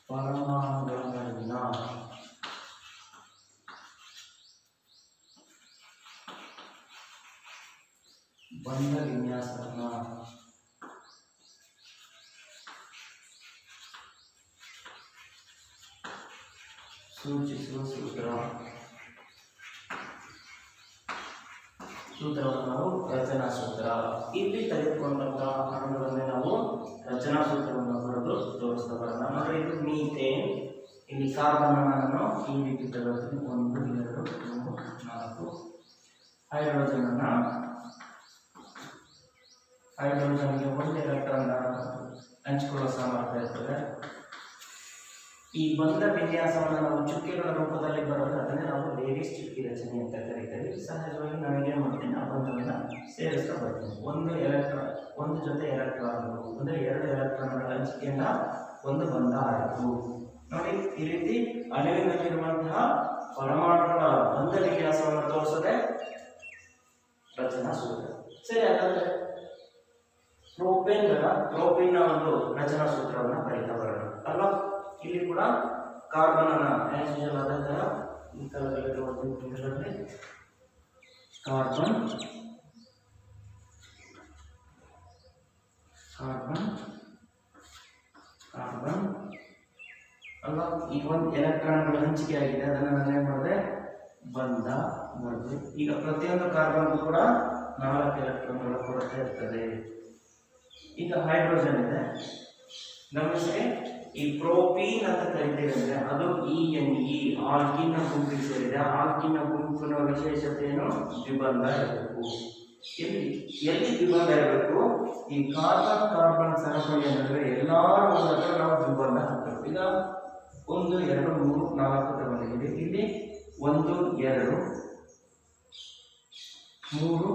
ಪರಮಾಣುಗಳ ನಡುವಿನ ಬಂಧ ವಿನ್ಯಾಸವನ್ನು ಸೂಚಿಸುವ ಸೂತ್ರವನ್ನು ನಾವು ರಚನಾ ಸೂತ್ರ. ಇಲ್ಲಿ ತೆಗೆದುಕೊಂಡಂತಹ ಅಣುಗಳನ್ನೇ ನಾವು ರಚನಾ ಸೂತ್ರವನ್ನು ಬರೆದು ತೋರಿಸ್ತಾ ಬರೋಣ. ನೋಡಿ, ಇದು ಮೀಥೇನ್. ಇಲ್ಲಿ ಕಾರ್ಬನ್ ಅನ್ನು ಈ ರೀತಿ ತಗೊಳ್ತೀನಿ. 1 2 3 4. ಹೈಡ್ರೋಜನ್ಗೆ 1 ಎಲೆಕ್ಟ್ರಾನ್ ಹಂಚಿಕೊಳ್ಳುವ ಸಾಮರ್ಥ್ಯ ಇರ್ತದೆ. ಈ ಬಂಧ ವಿನ್ಯಾಸವನ್ನು ನಾವು ಚುಕ್ಕೆಗಳ ರೂಪದಲ್ಲಿ ಬರೋದು, ಅದನ್ನೇ ನಾವು ಲೇಡೀಸ್ ಚುಕ್ಕಿ ರಚನೆ ಅಂತ ಕರೀತೀವಿ. ಸಹಜವಾಗಿ ನಾವೇನು ಮಾಡ್ತೀನಿ, ಆ ಬಂಧವನ್ನು ಸೇರಿಸ್ತಾ ಬರ್ತೀನಿ. ಒಂದು ಜೊತೆ ಎಲೆಕ್ಟ್ರಾನ್ಗಳು ಅಂದರೆ 2 ಎಲೆಕ್ಟ್ರಾನ್ಗಳ ಹಂಚಿಕೆಯಿಂದ ಒಂದು ಬಂಧ ಆಯಿತು. ನೋಡಿ, ಈ ರೀತಿ ಅಣುವಿನಲ್ಲಿರುವಂತಹ ಪರಮಾಣುಗಳ ಬಂಧ ವಿನ್ಯಾಸವನ್ನು ತೋರಿಸದೆ ರಚನಾ ಸೂತ್ರ. ಸರಿ, ಹಾಗಾದ್ರೆ ಪ್ರೋಪೇನ್ನ ಒಂದು ರಚನಾ ಸೂತ್ರವನ್ನು ಬರೀತಾ ಬರೋಣ ಅಲ್ವಾ. ಇಲ್ಲಿ ಕೂಡ ಕಾರ್ಬನ್ ಅನ್ನ ಆದಂತಹ ಈ ಕಲಗಳಲ್ಲಿ ಕಾರ್ಬನ್ ಅಲ್ವಾ. ಈ ಒಂದು ಎಲೆಕ್ಟ್ರಾನ್ಗಳ ಹಂಚಿಕೆ ಆಗಿದೆ, ಅದನ್ನು ನಾನು ಏನು ಮಾಡಿದೆ, ಬಂಧ ಮಾಡಿದೆ. ಈಗ ಪ್ರತಿಯೊಂದು ಕಾರ್ಬನ್ಗೂ ಕೂಡ 4 ಎಲೆಕ್ಟ್ರಾನ್ಗಳ ಕೊರತೆ ಇರ್ತದೆ. ಈಗ ಹೈಡ್ರೋಜನ್ ಇದೆ, ಗಮನಿಸಿ. ಈ ಪ್ರೋಪೀನ್ ಅಂತ ಕರಿತೇವೆ ಅಂದರೆ ಅದು ENE ಆಲ್ಕಿನ್ನ ಗುಂಪಿಗೆ ಸೇರಿದೆ. ಆಲ್ಕಿನ್ನ ಗುಂಪಿನ ವಿಶೇಷತೆ ಏನು, ದ್ವಿಬಂಧ ಇರಬೇಕು. ಎಲ್ಲಿ ದ್ವಿಬಂಧ ಇರಬೇಕು, ಈ ಕಾರ್ಬನ್ ಸರಪಳಿಯ ನಡುವೆ ಎಲ್ಲಾರು ಮೂಲಕ ನಾವು ದ್ವಿಬಂಧ ಹಾಕಬೇಕು. ಈಗ 1 2 3 4 ತಗೊಂಡಿದ್ದೀವಿ. ಇಲ್ಲಿ 1 2 3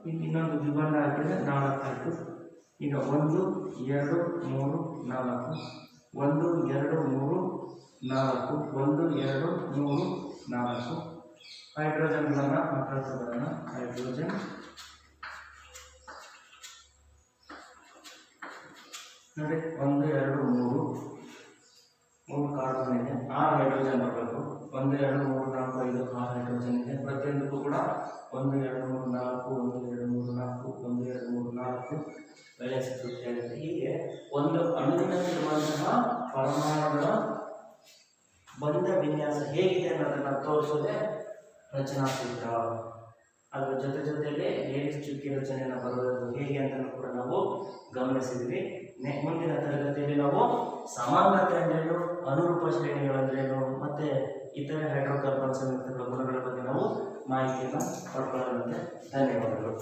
ಇಲ್ಲಿ ಇನ್ನೊಂದು ದ್ವಿಬಂಧ ಹಾಕಿದ್ರೆ 4 ಆಯಿತು. ಈಗ 1 2 3 4 1 2 3 4 1 2 3 4 ಹೈಡ್ರೋಜನ್ಗಳನ್ನು ಮಾತಾಡ್ಸೋಣ. ಹೈಡ್ರೋಜನ್ ನೋಡಿ, 1 2 3 ಕಾರ್ಬನ್ ಇದೆ, 6 ಹೈಡ್ರೋಜನ್ ಬರಬೇಕು. 1 2 3 4 5 6 ಹೈಡ್ರೋಜನ್ ಇದೆ. ಪ್ರತಿಯೊಂದಕ್ಕೂ ಕೂಡ 1 2 3 4 1 2 3 4 1 2 3 4 ವ್ಯಾಲೆನ್ಸಿ ತೃಪ್ತಿ ಆಗುತ್ತೆ. ಹೀಗೆ ಒಂದು ಅಣುವಿನಲ್ಲಿರುವಂತಹ ಪರಮಾಣುಗಳ ಬಂಧ ವಿನ್ಯಾಸ ಹೇಗಿದೆ ಅನ್ನೋದನ್ನು ತೋರಿಸೋದೇ ರಚನಾ ಸೂತ್ರ. ಅದರ ಜೊತೆಯಲ್ಲಿ ಲೇಡೀಸ್ ಚುಕ್ಕಿ ರಚನೆಯನ್ನು ಬರೋದು ಹೇಗೆ ಅಂತ ಕೂಡ ನಾವು ಗಮನಿಸಿದ್ವಿ. ಮುಂದಿನ ತರಗತಿಯಲ್ಲಿ ನಾವು ಸಮಾನತೆ ಅಂದ್ರೇನು, ಅನುರೂಪ ಶ್ರೇಣಿಗಳಂದ್ರೇನು, ಮತ್ತೆ ಇತರ ಹೈಡ್ರೋಕಾರ್ಬನ್ ಸಂಯುಕ್ತಗಳ ಗುಣಗಳ ಬಗ್ಗೆ ನಾವು ಮಾಹಿತಿಯನ್ನು ಪಡ್ಕೊಳ್ಳೋದಂತೆ. ಧನ್ಯವಾದಗಳು.